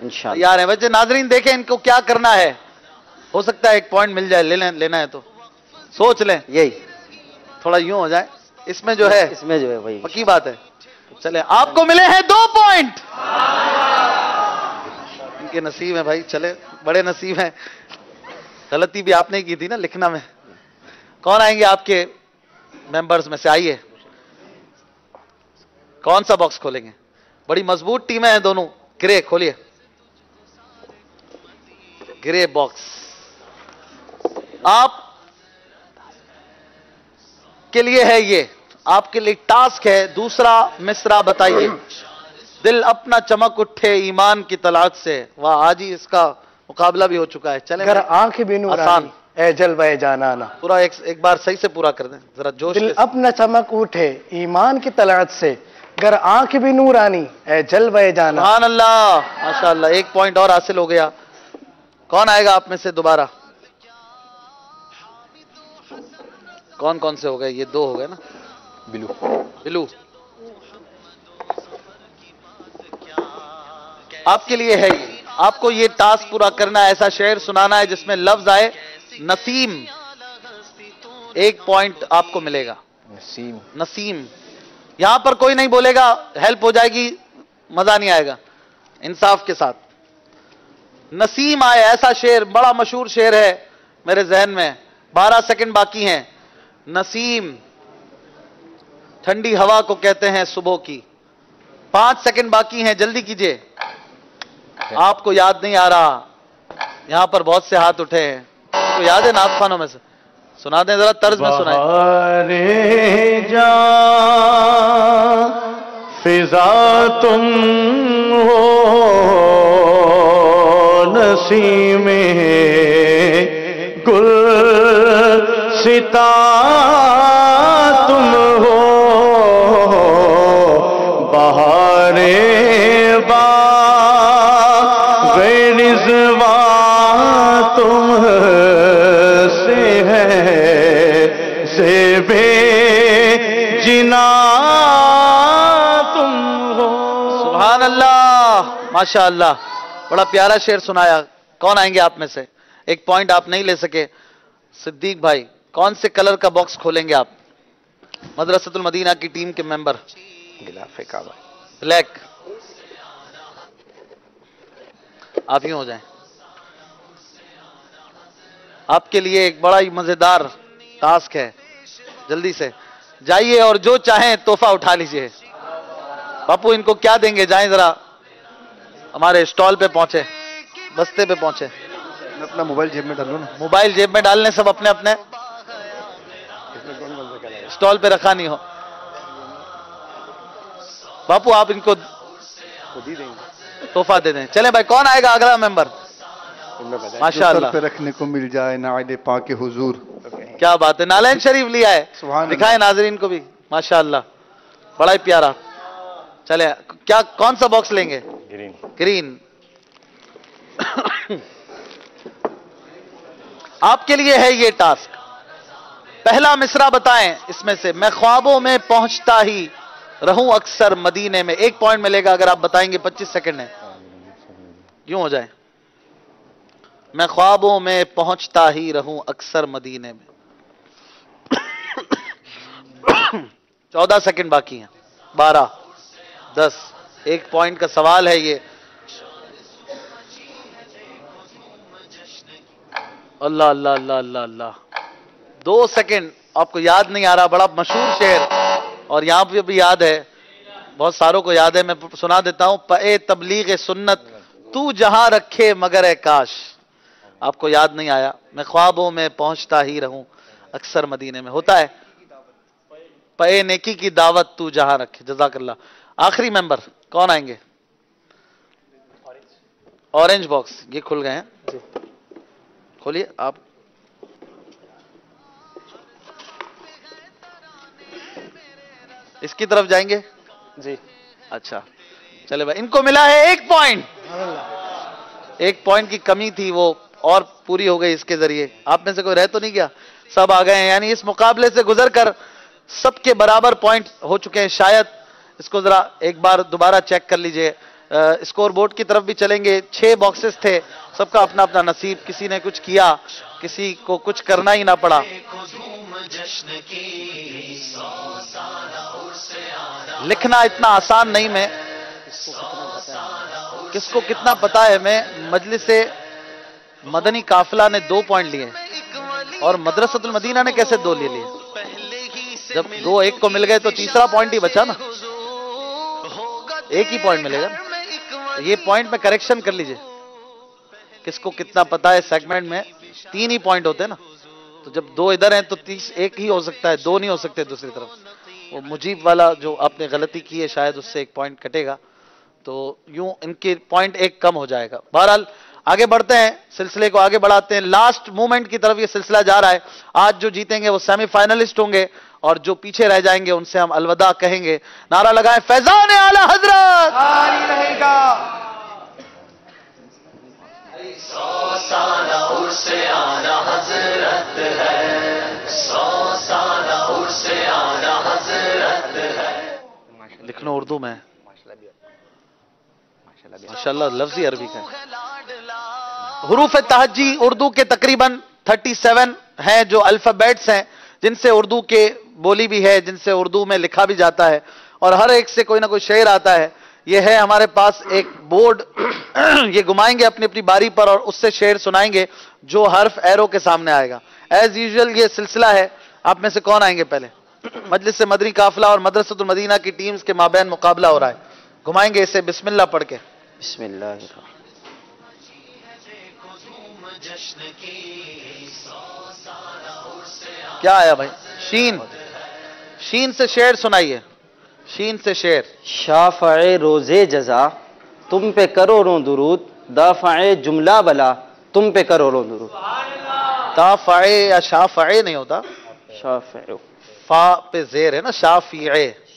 E: इंशाल्लाह।
B: यार है वैसे नाजरीन, देखें इनको क्या करना है, हो सकता है 1 पॉइंट मिल जाए। लेना है तो सोच लें,
E: यही
B: थोड़ा यूं हो जाए। इसमें जो है
E: वही
B: पक्की बात है। चले, आपको मिले हैं 2 पॉइंट। इनके नसीब है भाई, चले बड़े नसीब हैं। गलती भी आपने की थी ना लिखना में। कौन आएंगे आपके मेंबर्स में से? आइए। कौन सा बॉक्स खोलेंगे? बड़ी मजबूत टीमें हैं दोनों। ग्रे खोलिए। ग्रे बॉक्स आप के लिए है। ये आपके लिए टास्क है। दूसरा मिसरा बताइए। दिल अपना चमक उठे ईमान की तलाश से। वाह, आज ही इसका मुकाबला भी हो चुका है। चले,
J: अगर आंख भी नूरानी ए जलवे जानाना।
B: पूरा एक बार सही से पूरा कर दें जरा जोश।
J: दिल अपना चमक उठे ईमान की तलाश से, गर आंख भी नूरानी ए जलवे जाना।
B: सुभान अल्लाह, माशाअल्लाह। 1 पॉइंट और हासिल हो गया। कौन आएगा आप में से दोबारा? कौन कौन से हो गए? ये 2 हो गए ना। बिलू आपके लिए है ये। आपको ये टास्क पूरा करना है। ऐसा शेर सुनाना है जिसमें लफ्ज आए नसीम। 1 पॉइंट आपको मिलेगा। नसीम। यहां पर कोई नहीं बोलेगा, हेल्प हो जाएगी, मजा नहीं आएगा। इंसाफ के साथ नसीम आए, ऐसा शेर, बड़ा मशहूर शेर है मेरे जहन में। 12 सेकंड बाकी हैं। नसीम ठंडी हवा को कहते हैं सुबह की। 5 सेकंड बाकी हैं, जल्दी कीजिए। आपको याद नहीं आ रहा? यहां पर बहुत से हाथ उठे हैं। तो याद है नात खानों में से? सुना दें जरा, तर्ज में सुनाएं।
M: फिजा तुम हो नसीमे गुल सिता तुम हो बहारे बेरिज़वा तुम से है ज़ेबे जिना तुम हो।
B: सुभान अल्लाह, माशाअल्लाह। बड़ा प्यारा शेर सुनाया। कौन आएंगे आप में से? 1 पॉइंट आप नहीं ले सके। सिद्दीक भाई, कौन से कलर का बॉक्स खोलेंगे आप? मदरसतुल मदीना की टीम के मेंबर। ब्लैक। आप ही हो जाएं। आपके लिए एक बड़ा ही मजेदार टास्क है। जल्दी से जाइए और जो चाहें तोहफा उठा लीजिए। बापू इनको क्या देंगे? जाएं जरा हमारे स्टॉल पे पहुंचे, बस्ते पे पहुंचे।
F: अपना मोबाइल जेब में डालो ना।
B: मोबाइल जेब में डालने सब अपने अपने स्टॉल पे रखा नहीं हो। बापू आप इनको तोहफा दे दें। चले भाई, कौन आएगा अगला मेंबर? माशाअल्लाह,
F: पे रखने को मिल जाए नाइले पाके हुजूर।
B: क्या बात है। नालैन शरीफ लिया है, दिखाए नाजरीन को भी। माशाअल्लाह, बड़ा ही प्यारा। चले, क्या कौन सा बॉक्स लेंगे? ग्रीन। आपके लिए है ये टास्क। पहला मिसरा बताएं इसमें से। मैं ख्वाबों में पहुंचता ही रहूं अक्सर मदीने में। 1 पॉइंट मिलेगा अगर आप बताएंगे। 25 सेकंड है, यूं हो जाए। मैं ख्वाबों में पहुंचता ही रहूं अक्सर मदीने में। 14 सेकंड बाकी हैं। 12, 10। 1 पॉइंट का सवाल है ये। अल्लाह अल्लाह अल्लाह अल्लाह अल्लाह। 2 सेकंड। आपको याद नहीं आ रहा? बड़ा मशहूर शेर, और यहां पे भी याद है, बहुत सारों को याद है। मैं सुना देता हूं। पे तबलीग सुन्नत तू जहां रखे मगर ए काश। आपको याद नहीं आया? मैं ख्वाबों में पहुंचता ही रहूं अक्सर मदीने में। होता है پے نیکی کی دعوت تو جہاں رکھے. جزاک اللہ. آخری ممبر کون آئیں گے؟ اورنج باکس یہ کھل گئے ہیں، کھولیے آپ. اس کی طرف جائیں گے
G: جی.
B: اچھا چلے بھائی، ان کو ملا ہے 1 پوائنٹ. 1 پوائنٹ کی کمی تھی، وہ اور پوری ہو گئی اس کے ذریعے. آپ میں سے کوئی رہ تو نہیں گیا؟ سب آ گئے ہیں، یعنی اس مقابلے سے گزر کر سب کے برابر پوائنٹ ہو چکے ہیں. شاید اس کو ذرا ایک بار دوبارہ چیک کر لیجئے. اسکور بورڈ کی طرف بھی چلیں گے. 6 باکسز تھے، سب کا اپنا اپنا نصیب. کسی نے کچھ کیا، کسی کو کچھ کرنا ہی نہ پڑا. لکھنا اتنا آسان نہیں. میں کس کو کتنا پتا ہے؟ میں مجلس مدنی قافلہ نے 2 پوائنٹ لیے اور مدرسۃ المدینہ نے کیسے 2 لے لیے؟ جب 2 1 کو مل گئے تو تیسرا پوائنٹ ہی بچا نا. 1 ہی پوائنٹ ملے گا. یہ پوائنٹ میں کریکشن کر لیجئے. کس کو کتنا پتا ہے سیگمنٹ میں 3 ہی پوائنٹ ہوتے ہیں نا. تو جب 2 ادھر ہیں تو 1 ہی ہو سکتا ہے، 2 نہیں ہو سکتے دوسری طرف. وہ مجیب والا جو آپ نے غلطی کی ہے شاید اس سے 1 پوائنٹ کٹے گا، تو یوں ان کے پوائنٹ 1 کم ہو جائے گا. بہرحال آگے بڑھتے ہیں، سلسلے کو آگے بڑھاتے ہیں. لاسٹ مومنٹ کی طرف یہ سلسلہ جا رہا ہے. آج جو جیتیں گے وہ سیمی فائنلسٹ ہوں گے اور جو پیچھے رہ جائیں گے ان سے ہم الوداع کہیں گے. نعرہ لگائیں فیضان اعلی حضرت
J: جاری رہے گا.
A: 100 سالہ عرس اعلی حضرت ہے، 100 سالہ عرس اعلی حضرت ہے.
B: لکھ لو اردو میں، ماشاءاللہ لفظی عربی کا. حروف تہجی اردو کے تقریباً 37 ہیں جو الفابیٹس ہیں، جن سے اردو کے بولی بھی ہے، جن سے اردو میں لکھا بھی جاتا ہے، اور ہر ایک سے کوئی نہ کوئی شعر آتا ہے. یہ ہے ہمارے پاس ایک بورڈ، یہ گھمائیں گے اپنی اپنی باری پر اور اس سے شعر سنائیں گے جو حرف ایرو کے سامنے آئے گا. ایز یوزول یہ سلسلہ ہے. آپ میں سے کون آئیں گے پہلے؟ مجلس سے مدنی قافلہ اور مدرسۃ المدینہ کی ٹیمز کے مابین مقابلہ ہو رہا ہے. گھمائیں گے اسے بسم اللہ پڑھ کے.
E: بسم اللہ الرحمن.
B: کیا آیا بھائی؟ شین. شین سے شعر سنائیے. شین سے شعر.
E: شافع روزے جزا تم پہ کروڑوں درود، دافع جملہ بلا تم پہ کروڑوں درود.
B: تافع یا شافع نہیں ہوتا،
E: شافع
B: فا پہ زیر ہے نا، شافع.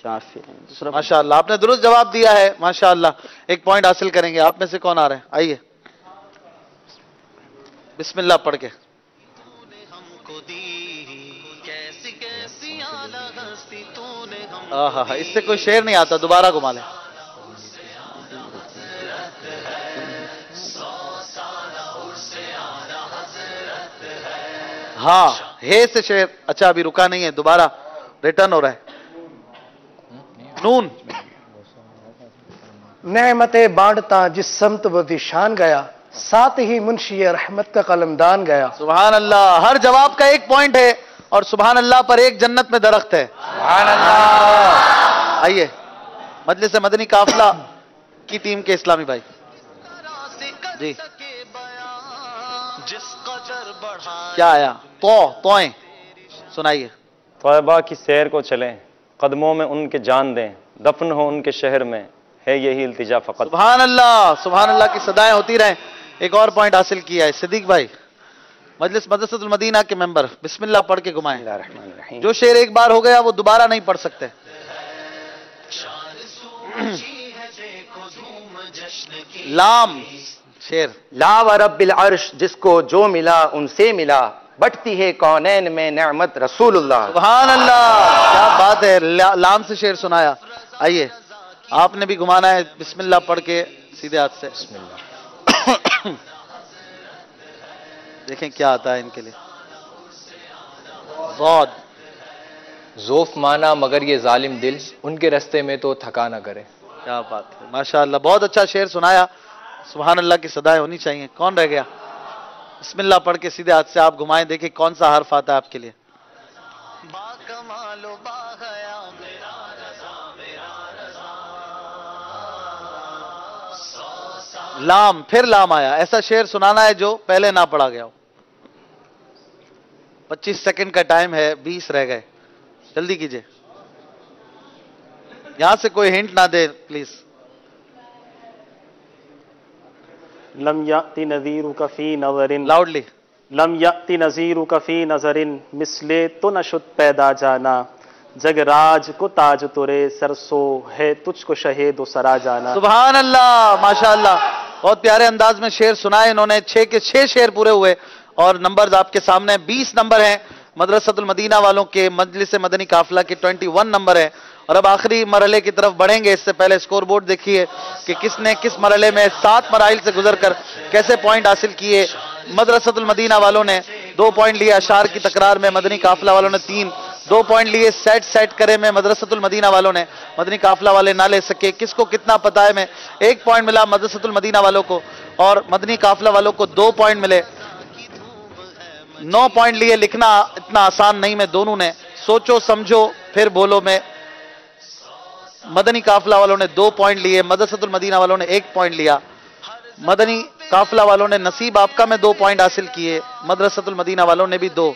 E: شافع.
B: ماشاءاللہ آپ نے درست جواب دیا ہے، ماشاءاللہ 1 پوائنٹ حاصل کریں گے. آپ میں سے کون آ رہے ہیں؟ آئیے بسم اللہ پڑھ کے. اس سے کوئی شعر نہیں آتا، دوبارہ گھما لیں. ہاں ہے سے شعر. اچھا ابھی رکا نہیں ہے، دوبارہ ریٹرن ہو رہا ہے. نون.
J: نعمتیں بانٹتا جس سمت وہ ذیشان گیا، ساتھ ہی منشی رحمت کا قلمدان گیا.
B: سبحان اللہ. ہر جواب کا 1 پوائنٹ ہے اور سبحان اللہ پر 1 جنت میں درخت ہے.
H: سبحان اللہ.
B: آئیے مجلس مدنی قافلہ کی ٹیم کے اسلامی بھائی. جی کیا آیا؟ توئیں سنائیے.
C: طیبہ کی سیر کو چلیں، قدموں میں ان کے جان دیں، دفن ہو ان کے شہر میں، ہے یہی التجا فقط.
B: سبحان اللہ. سبحان اللہ کی صدائیں ہوتی رہیں. 1 اور پوائنٹ حاصل کیا ہے صدیق بھائی. مجلس مدرسۃ المدینہ کے ممبر بسم اللہ پڑھ کے گھمائیں. جو شعر ایک بار ہو گیا وہ دوبارہ نہیں پڑھ سکتے. لام شعر.
H: لا و رب العرش جس کو جو ملا ان سے ملا، بٹتی ہے کونین میں نعمت رسول اللہ.
B: سبحان اللہ کیا بات ہے. لام سے شعر سنایا. آئیے آپ نے بھی گھمانا ہے بسم اللہ پڑھ کے سیدھے ہاتھ سے. بسم اللہ. دیکھیں کیا آتا ہے ان کے لیے. ضاد.
I: ذوف مانا مگر یہ ظالم دل، ان کے رستے میں تو تھکا نہ کرے.
B: کیا بات ہے ماشاءاللہ. بہت اچھا شعر سنایا. سبحان اللہ کی صدائیں ہونی چاہیے. کون رہ گیا؟ بسم اللہ پڑھ کے سیدھے ہاتھ سے آپ گھمائیں. دیکھیں کون سا حرف آتا ہے آپ کے لیے. لام. پھر لام آیا. ایسا شعر سنانا ہے جو پہلے نہ پڑھا گیا ہو. 25 سیکنڈ کا ٹائم ہے، 20 رہ گئے. جلدی کیجئے. यहां से कोई हिंट ना दे प्लीज।
G: लम याति नज़ीरु कफी नज़रिन,
B: लाउडली।
G: लम याति नज़ीरु कफी नज़रिन, मिसले तो नशुद पैदा जाना, जगराज को ताज तुरे सरसो है तुझको शहीद सरा जाना।
B: सुभान अल्लाह, माशाअल्लाह, बहुत प्यारे अंदाज में शेर सुनाए इन्होंने। 6 के 6 शेर पूरे हुए और नंबर्स आपके सामने 20 नंबर हैं मदरसतुल मदीना वालों के, मजलिस मदनी काफिला के 21 नंबर है। और अब आखिरी मरहले की तरफ बढ़ेंगे। इससे पहले स्कोर बोर्ड देखिए कि किसने किस मरहले में 7 मराइल से गुजरकर कैसे पॉइंट हासिल किए। मदरसतुल मदीना वालों ने 2 पॉइंट लिए, अशार की तकरार में मदनी काफिला वालों ने 3, 2 पॉइंट लिए सेट करे में मदरसतुल मदीना वालों ने, मदनी काफिला वाले ना ले सके। किसको कितना पता है में 1 पॉइंट मिला मदरसतुल मदीना वालों को और मदनी काफिला वालों को 2 पॉइंट मिले। 9 पॉइंट लिए। लिखना इतना आसान नहीं में दोनों ने, सोचो समझो फिर बोलो में। मदनी काफिला वालों ने 2 पॉइंट लिए, मदरसतुल मदीना वालों ने 1 पॉइंट लिया। मदनी काफिला वालों ने नसीब आपका में 2 पॉइंट हासिल किए, मदरसतुल मदीना वालों ने भी 2।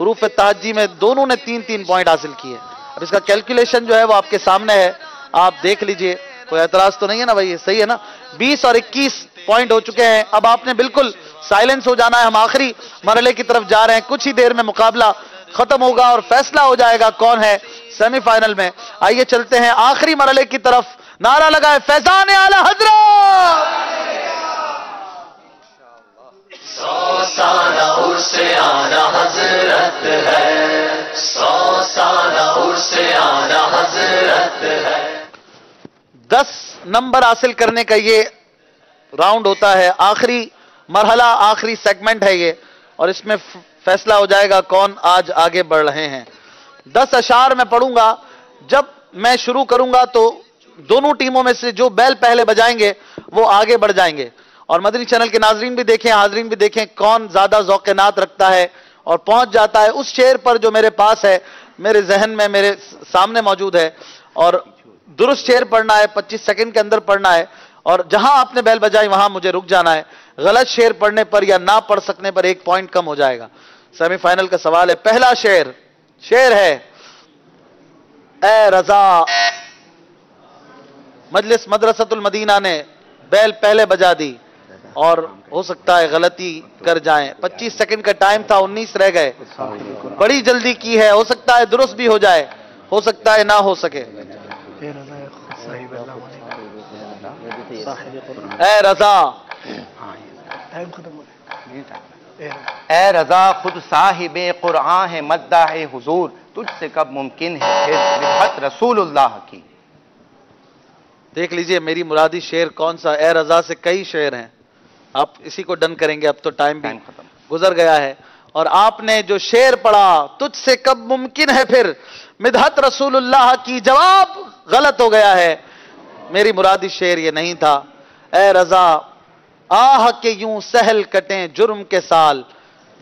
B: हुरूफ तहज्जी में दोनों ने 3-3 पॉइंट हासिल किए। अब इसका कैलकुलेशन जो है वो आपके सामने है, आप देख लीजिए। कोई एतराज तो नहीं है ना भाई? सही है ना? 20 और 21 पॉइंट हो चुके हैं। अब आपने बिल्कुल साइलेंस हो जाना है। हम आखिरी मरहले की तरफ जा रहे हैं। कुछ ही देर में मुकाबला खत्म होगा और फैसला हो जाएगा कौन है सेमीफाइनल में। आइए चलते हैं आखिरी मरहले की तरफ। नारा लगाए फैजान आला हजरत।
A: 100 साल उर्से आला हजरत है, 100 साल उर्से आला हजरत है।
B: 10 नंबर हासिल करने का ये राउंड होता है। आखिरी मरहला, आखिरी सेगमेंट है ये और इसमें फैसला हो जाएगा कौन आज आगे बढ़ रहे हैं। 10 अशार मैं पढ़ूंगा। जब मैं शुरू करूंगा तो दोनों टीमों में से जो बैल पहले बजाएंगे वो आगे बढ़ जाएंगे। और मदनी चैनल के नाजरीन भी देखें, हाजरीन भी देखें कौन ज्यादा ज़ौक़-ए-नात रखता है और पहुंच जाता है उस शेर पर जो मेरे पास है, मेरे जहन में, मेरे सामने मौजूद है। और दुरुस्त शेर पढ़ना है, 25 सेकंड के अंदर पढ़ना है और जहां आपने बैल बजाई वहां मुझे रुक जाना है। गलत शेर पढ़ने पर या ना पढ़ सकने पर 1 पॉइंट कम हो जाएगा। सेमीफाइनल का सवाल है। पहला शेर है ए रजा। मजलिस मदरसतुल मदीना ने बैल पहले बजा दी और हो सकता है गलती कर जाएं। 25 सेकंड का टाइम था, 19 रह गए। बड़ी जल्दी की है, हो सकता है दुरुस्त भी हो जाए, हो सकता है ना हो सके। ए रजा,
H: ए रजा खुद साहिबे कुरान है, मद्दाह हुजूर तुझसे कब मुमकिन है फिर रिहत रसूलुल्लाह की।
B: देख लीजिए मेरी मुरादी शेर कौन सा। ए रजा से कई शेर हैं, आप इसी को डन करेंगे। अब तो टाइम भी गुजर गया है और आपने जो शेर पढ़ा तुझसे कब मुमकिन है फिर मिदहत रसूलुल्लाह की, जवाब गलत हो गया है। मेरी मुरादी शेर ये नहीं था। ए रजा आह के यूं सहल कटें जुर्म के साल,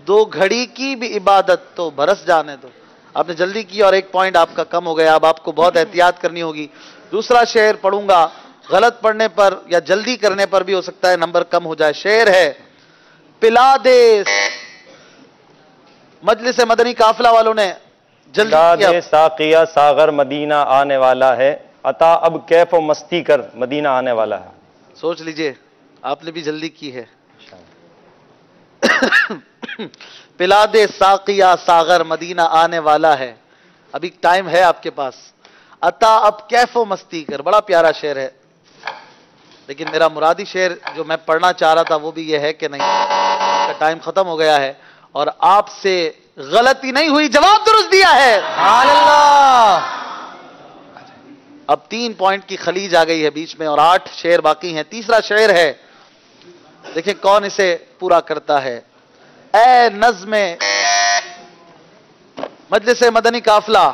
B: 2 घड़ी की भी इबादत तो बरस जाने दो। आपने जल्दी की और 1 पॉइंट आपका कम हो गया। अब आपको बहुत एहतियात करनी होगी। दूसरा शेर पढ़ूंगा, गलत पढ़ने पर या जल्दी करने पर भी हो सकता है नंबर कम हो जाए। शेर है पिला दे। मजलिस मदनी काफिला वालों ने जल्दी
C: साकिया सागर मदीना आने वाला है, अता अब कैफ व मस्ती कर मदीना आने वाला है।
B: सोच लीजिए, आपने भी जल्दी की है। पिला दे साकिया सागर मदीना आने वाला है। अभी टाइम है आपके पास। अता अब कैफो मस्ती कर, बड़ा प्यारा शेर है। लेकिन मेरा मुरादी शेर जो मैं पढ़ना चाह रहा था वो भी ये है कि नहीं, इसका टाइम खत्म हो गया है और आपसे गलती नहीं हुई, जवाब दुरुस्त दिया है। अब 3 पॉइंट की खलीज आ गई है बीच में और 8 शेर बाकी हैं। तीसरा शेर है, देखिए कौन इसे पूरा करता है। ए नज़्मे मजलिस मदनी काफिला,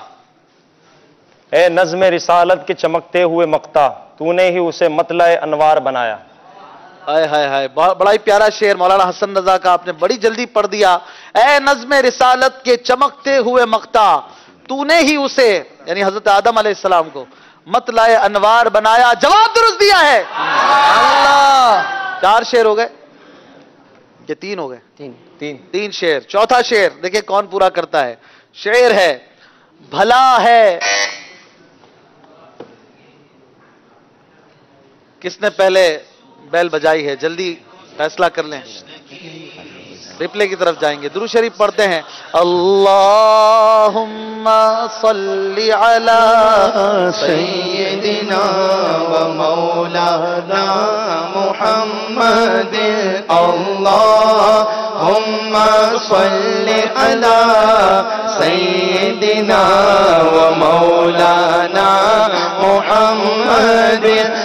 C: ए नज़्म रिसालत के चमकते हुए मक्ता, तूने ही उसे मतलाए अनवार बनाया।
B: हाय हाय हाय, बड़ा ही प्यारा शेर मौलाना हसन रजा का आपने बड़ी जल्दी पढ़ दिया। ए नज़्म रिसालत के चमकते हुए मक्ता, तूने ही उसे यानी हजरत आदम अलैहिस्सलाम को मतलाए अनवार बनाया, जवाब दुरुस्त दिया है। अल्लाह। 4 शेर हो गए कि 3 हो गए? 3 शेर। चौथा शेर देखिए कौन पूरा करता है। शेर है भला है کس نے پہلے بیل بجائی ہے؟ جلدی فیصلہ کر لیں، ریپلے کی طرف جائیں گے. درود شریف پڑھتے ہیں. اللہم صلی علی
H: سیدنا و مولانا محمد. اللہم صلی علی سیدنا و مولانا محمد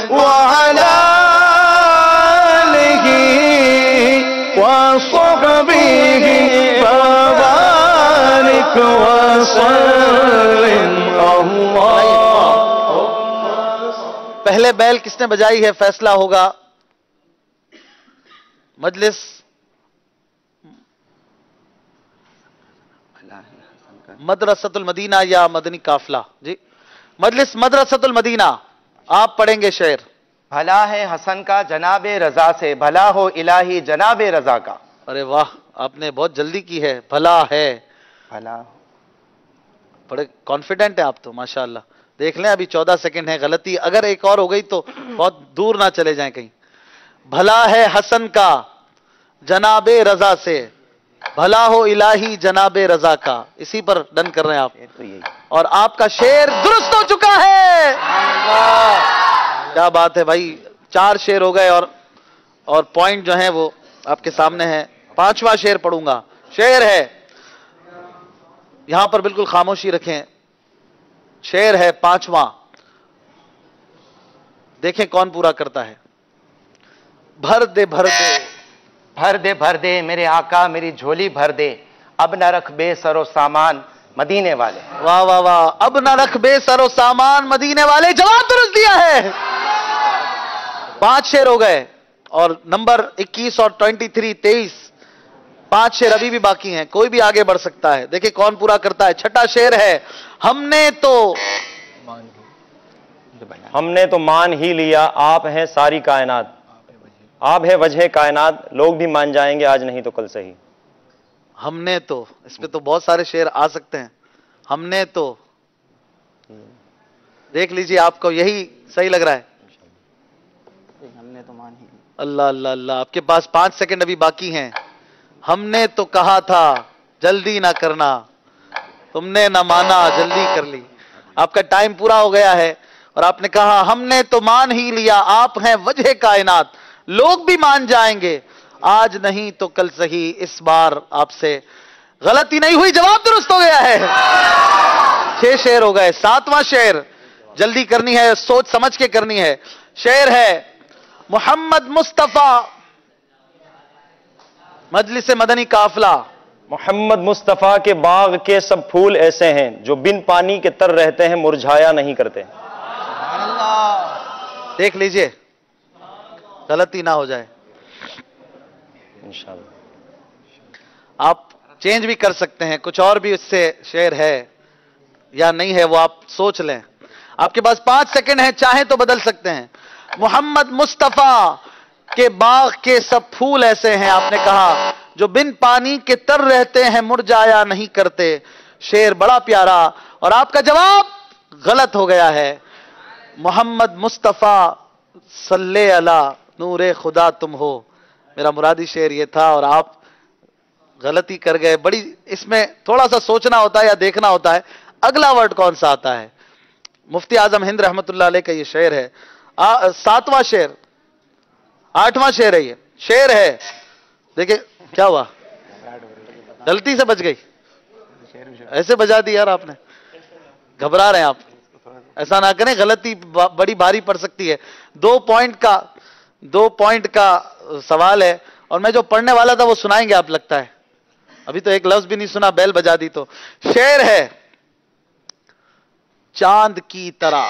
H: وعلی وصحبه وبارك وسلم.
B: پہلے بیل کس نے بجائی ہے فیصلہ ہوگا. مجلس مدرسۃ المدینہ یا مدنی قافلہ؟ جی مجلس مدرسۃ المدینہ، آپ پڑھیں گے شعر.
H: بھلا ہے حسن کا جناب رضا سے، بھلا ہو الہی جناب رضا کا.
B: ارے واہ، آپ نے بہت جلدی کی ہے. بھلا ہے،
H: بھلا
B: بڑے کانفیڈنٹ ہیں آپ تو ماشاءاللہ. دیکھ لیں ابھی 14 سیکنڈ ہے. غلطی اگر ایک اور ہو گئی تو بہت دور نہ چلے جائیں کہیں. بھلا ہے حسن کا جناب رضا سے، بھلا ہو الہی جناب رضا کا. اسی پر ڈن کر رہے ہیں آپ، اور آپ کا شعر درست ہو چکا ہے. کیا بات ہے بھائی، 4 شعر ہو گئے اور پوائنٹ جو ہیں وہ آپ کے سامنے ہے. 5واں شعر پڑھوں گا. شعر ہے، یہاں پر بالکل خاموشی رکھیں. شعر ہے 5واں، دیکھیں کون پورا کرتا ہے. بھر دے بھر دے
H: بھر دے بھر دے میرے آقا میری جھولی بھر دے، اب نہ رکھ بے سر و سامان مدینے والے.
B: واہ واہ واہ، اب نہ رکھ بے سر و سامان مدینے والے. جواب درست دیا ہے. 5 شعر ہو گئے اور نمبر 21 اور 23 5 شعر ابھی بھی باقی ہیں. کوئی بھی آگے بڑھ سکتا ہے. دیکھیں کون پورا کرتا ہے. 6واں شعر ہے، ہم نے تو
C: مان ہی لیا، آپ ہیں ساری کائنات، آپ ہے وجہ کائنات، لوگ بھی مان جائیں گے آج نہیں تو کل سے ہی.
B: ہم نے تو، اس پہ تو بہت سارے شعر آ سکتے ہیں. ہم نے تو، دیکھ لیجئے آپ کو یہی صحیح لگ رہا ہے. اللہ اللہ اللہ، آپ کے پاس 5 سیکنڈ ابھی باقی ہیں. ہم نے تو کہا تھا جلدی نہ کرنا، تم نے نہ مانا جلدی کر لی. آپ کا ٹائم پورا ہو گیا ہے اور آپ نے کہا ہم نے تو مان ہی لیا، آپ ہیں وجہ کائنات، لوگ بھی مان جائیں گے آج نہیں تو کل صحیح. اس بار آپ سے غلطی نہیں ہوئی، جواب درست ہو گیا ہے. 6 شعر ہو گئے. 7واں شعر جلدی کرنی ہے، سوچ سمجھ کے کرنی ہے. شعر ہے، محمد مصطفیٰ مجلس مدنی قافلہ.
C: محمد مصطفیٰ کے باغ کے سب پھول ایسے ہیں جو بن پانی کے تر رہتے ہیں مرجھایا نہیں کرتے.
B: دیکھ لیجئے غلطی نہ ہو جائے.
C: انشاءاللہ
B: آپ چینج بھی کر سکتے ہیں، کچھ اور بھی اس سے شعر ہے یا نہیں ہے وہ آپ سوچ لیں. آپ کے پاس 5 سیکنڈ ہیں، چاہیں تو بدل سکتے ہیں. محمد مصطفیٰ کے باغ کے سب پھول ایسے ہیں، آپ نے کہا جو بن پانی کے تر رہتے ہیں مرجھایا نہیں کرتے. شعر بڑا پیارا، اور آپ کا جواب غلط ہو گیا ہے. محمد مصطفیٰ صلی علی نور خدا تم ہو، میرا مرادی شعر یہ تھا اور آپ غلطی کر گئے. بڑی اس میں تھوڑا سا سوچنا ہوتا ہے یا دیکھنا ہوتا ہے اگلا ورڈ کون سا آتا ہے. مفتی اعظم ہند رحمت اللہ علیہ کا یہ شعر ہے. 7واں شعر، 8واں شعر ہے. یہ شعر ہے، دیکھیں کیا ہوا، غلطی سے بچ گئی. ایسے بجا دی یار آپ نے، گھبرا رہے ہیں آپ. ایسا نہ کریں، غلطی بڑی بھاری پڑ سکتی ہے. 2 پوائنٹ کا سوال ہے اور میں جو پڑھنے والا تھا وہ سنائیں گے آپ، لگتا ہے ابھی تو ایک لفظ بھی نہیں سنا، بیل بجا دی تو. شعر ہے، چاند کی طرح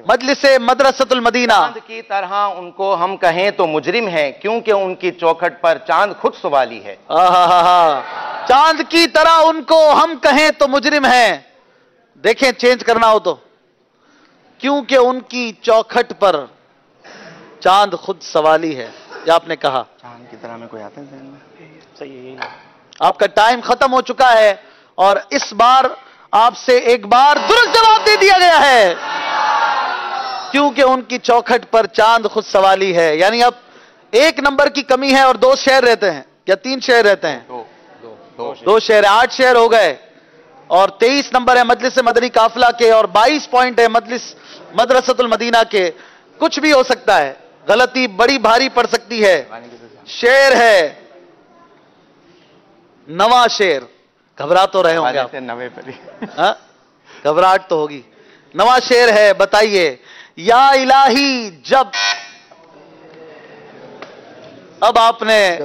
B: مجلس مدرسۃ المدینہ.
H: چاند کی طرح ان کو ہم کہیں تو مجرم ہیں، کیونکہ ان کی چوکھٹ پر چاند خود سوالی ہے.
B: چاند کی طرح ان کو ہم کہیں تو مجرم ہیں. دیکھیں چینج کرنا ہو تو، کیونکہ ان کی چوکھٹ پر چاند خود سوالی ہے. یہ آپ نے کہا.
H: چاند کی طرح میں کوئی آتا ہے ذہن میں؟
G: صحیح.
B: آپ کا ٹائم ختم ہو چکا ہے اور اس بار آپ سے ایک بار درست جواب دے دیا گیا ہے. क्योंकि उनकी चौखट पर चांद खुद सवाली है। यानी अब 1 नंबर की कमी है और 2 शेर रहते हैं या 3 शेर रहते हैं? 2 शेर, 8 शेर हो गए और 23 नंबर है मजलिस मदनी काफिला के और 22 पॉइंट है मदरसतुल मदीना के। कुछ भी हो सकता है, गलती बड़ी भारी पड़ सकती है। शेर है नवा शेर। घबरा तो रहे होंगे आप, हाँ? घबराहट तो होगी। नवा शेर है, बताइए। या इलाही जब, अब आपने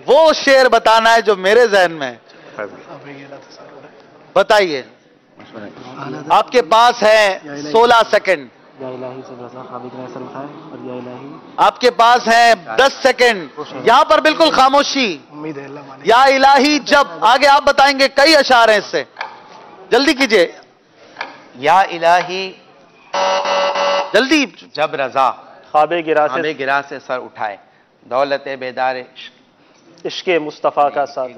B: वो शेर बताना है जो मेरे जहन में है। बताइए। आपके पास है 16 सेकंड। आपके पास है 10 सेकंड। यहां पर बिल्कुल खामोशी। या इलाही जब, आगे आप बताएंगे, कई अशार हैं इससे, जल्दी कीजिए।
H: या इलाही
B: जल्दी।
H: जब रजा
G: ख्वाबे
H: गिरा से सर उठाए, दौलत बेदार
G: इश्क़े मुस्तफ़ा का साथ।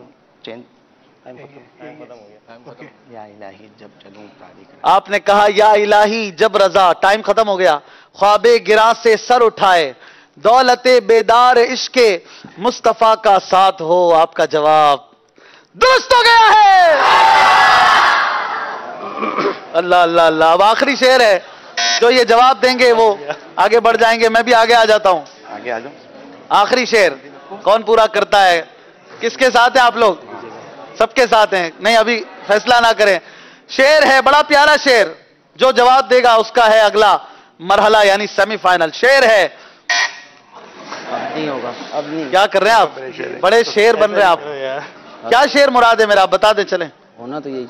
H: या इलाही जब चलूं तारीख।
B: आपने कहा या इलाही जब रजा, टाइम खत्म हो गया। ख्वाबे गिरा से सर उठाए, दौलत बेदार इश्क़े मुस्तफ़ा का साथ हो। आपका जवाब दुरुस्त हो गया है। अल्लाह अल्लाह अल्लाह। अब आखिरी शेर है, जो ये जवाब देंगे वो आगे बढ़ जाएंगे। मैं भी आगे आ जाता हूं।
H: आगे आ जाओ।
B: आखिरी शेर कौन पूरा करता है? किसके साथ हैं आप लोग? सबके साथ हैं? नहीं, अभी फैसला ना करें। शेर है बड़ा प्यारा शेर, जो जवाब देगा उसका है अगला मरहला यानी सेमीफाइनल। शेर है,
E: अब नहीं होगा, अब नहीं।
B: क्या कर रहे हैं आप? बड़े शेर बन रहे हैं आप। क्या शेर मुराद है मेरा, बता दे चलें।
E: होना तो यही है।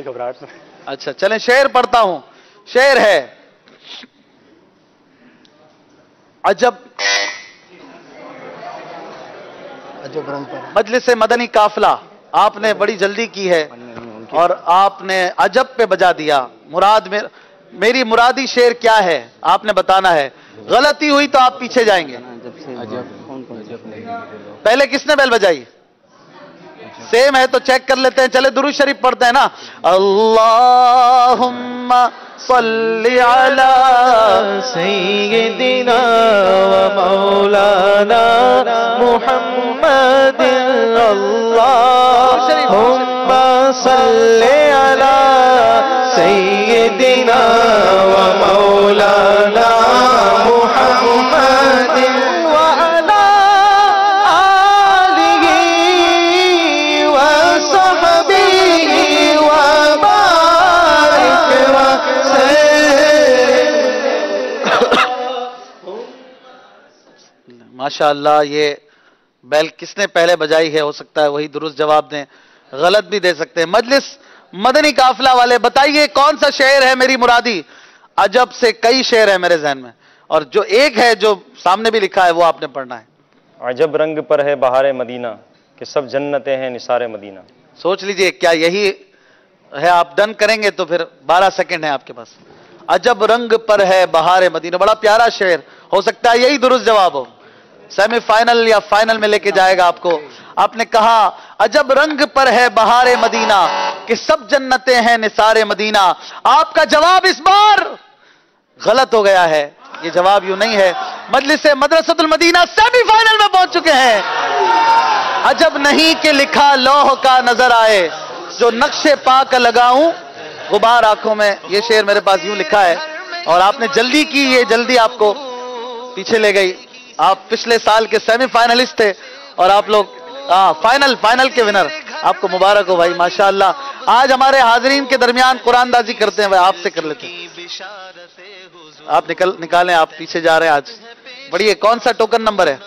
G: घबराहट में।
B: अच्छा चलें, शेर पढ़ता हूं। शेर है अजब
J: रंग पर
B: मजलिस मदनी काफिला। आपने बड़ी जल्दी की है और आपने अजब पे बजा दिया। मुराद में मेरी मुरादी शेर क्या है आपने बताना है। गलती हुई तो आप पीछे जाएंगे। पहले किसने बेल बजाई? सेम है तो चेक कर लेते हैं। चले दुरूद शरीफ पढ़ते हैं ना। अल्लाहुम्मा सल्ली अला
A: सय्यिदिना व मौलाना मुहम्मद। अल्लाहुम्मा सल्ली अला सय्यिदिना व मौलाना मुहम्मद व अला आलिहि व सहबिहि व बारिक व
B: माशाअल्लाह। ये बैल किसने पहले बजाई है? हो सकता है वही दुरुस्त जवाब दें, गलत भी दे सकते हैं। मजलिस मदनी काफिला वाले बताइए कौन सा शेर है मेरी मुरादी? अजब से कई शेर है मेरे जहन में और जो एक है जो सामने भी लिखा है वो आपने पढ़ना है।
C: अजब रंग पर है बहारे मदीना कि सब जन्नतें हैं निसारे मदीना।
B: सोच लीजिए क्या यही है? आप डन करेंगे तो फिर 12 सेकंड है आपके पास। अजब रंग पर है बहारे मदीना, बड़ा प्यारा शेर। हो सकता है यही दुरुस्त जवाब हो, सेमीफाइनल या फाइनल में लेके जाएगा आपको। आपने कहा अजब रंग पर है बहारे मदीना कि सब जन्नतें हैं निसारे मदीना। आपका जवाब इस बार गलत हो गया है। ये जवाब यूं नहीं है। मजलिस मदरसतुल मदीना सेमीफाइनल में पहुंच चुके हैं। अजब नहीं कि लिखा लौह का नजर आए, जो नक्शे पाक लगाऊं गुबार आंखों में। ये शेर मेरे पास यूं लिखा है और आपने जल्दी की, ये जल्दी आपको पीछे ले गई। आप पिछले साल के सेमीफाइनलिस्ट थे और आप लोग फाइनल के विनर। आपको मुबारक हो भाई, माशाअल्लाह। आज हमारे हाजरीन के दरमियान कुरानदाजी करते हैं, भाई आपसे कर लेते हैं। आप निकालें, आप पीछे जा रहे हैं आज। बढ़िए, कौन सा टोकन नंबर है?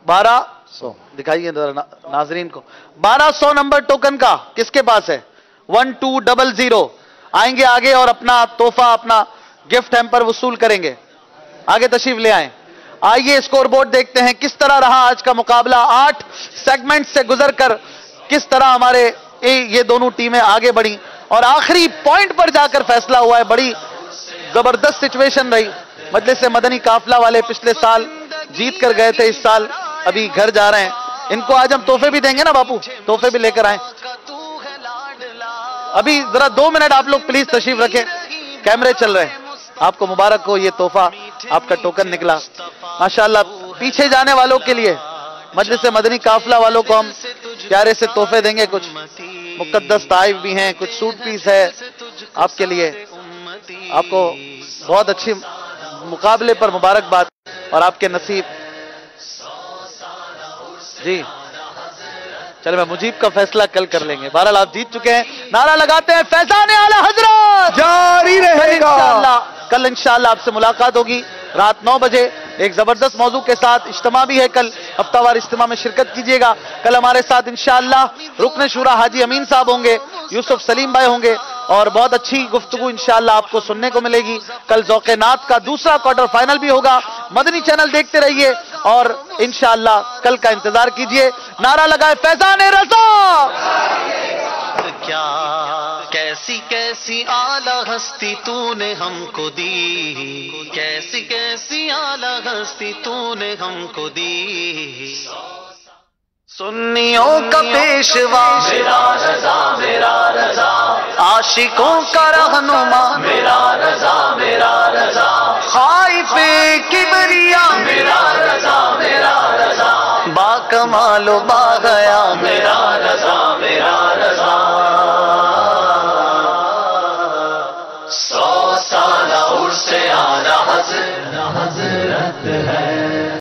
B: 1200 दिखाइए नाजरीन को। 1200 नंबर टोकन का किसके पास है? 1200 आएंगे आगे और अपना तोहफा, अपना गिफ्ट हैम्पर वसूल करेंगे। आगे तशरीफ ले आए। आइए स्कोर बोर्ड देखते हैं किस तरह रहा आज का मुकाबला। 8 सेगमेंट से गुजरकर किस तरह हमारे ये दोनों टीमें आगे बढ़ी और आखिरी पॉइंट पर जाकर फैसला हुआ है। बड़ी जबरदस्त सिचुएशन रही। मजलिस मदनी काफिला वाले पिछले साल जीत कर गए थे, इस साल अभी घर जा रहे हैं। इनको आज हम तोहफे भी देंगे ना बापू, तोहफे भी लेकर आए। अभी जरा 2 मिनट आप लोग प्लीज तशरीफ रखें। कैमरे चल रहे हैं। आपको मुबारक हो, ये तोहफा आपका टोकन निकला माशाअल्लाह। पीछे जाने वालों के लिए मजलिस मदनी काफिला वालों को हम प्यारे से तोहफे देंगे। कुछ मुकद्दस ताइफ भी हैं, कुछ सूट पीस है आपके लिए। आपको बहुत अच्छी मुकाबले पर मुबारकबाद और आपके नसीब जी। चलो मैं मुजीब का फैसला कल कर लेंगे। बहरहाल आप जीत चुके हैं। नारा लगाते हैं फैजान आला हजरत
F: जारी रहेगा।
B: कल इंशाअल्लाह आपसे मुलाकात होगी रात 9 बजे एक जबरदस्त मौजू के साथ। इज्तिमा भी है कल, हफ्तावार इज्तिमा में शिरकत कीजिएगा। कल हमारे साथ इंशाअल्लाह रुकन शूरा हाजी अमीन साहब होंगे, यूसुफ सलीम भाई होंगे और बहुत अच्छी गुफ्तगू इंशाअल्लाह आपको सुनने को मिलेगी। कल ज़ौक़े नात का दूसरा क्वार्टर फाइनल भी होगा। मदनी चैनल देखते रहिए और इंशाअल्लाह कल का इंतजार कीजिए। नारा लगाए फैजान रज़ा।
A: क्या कैसी कैसी आला हस्ती तूने हमको दी, कैसी कैसी आला हस्ती तूने हमको दी। सुन्नियों का पेशवा मेरा रज़ा, मेरा रज़ा। आशिकों का रहनुमा मेरा रज़ा, मेरा रज़ा। खाइफे किबरिया मेरा रज़ा, मेरा रज़ा। बाकमालो बागया मेरा रज़ा, मेरा रज़ा। 100 साल उर्से आला हज़रत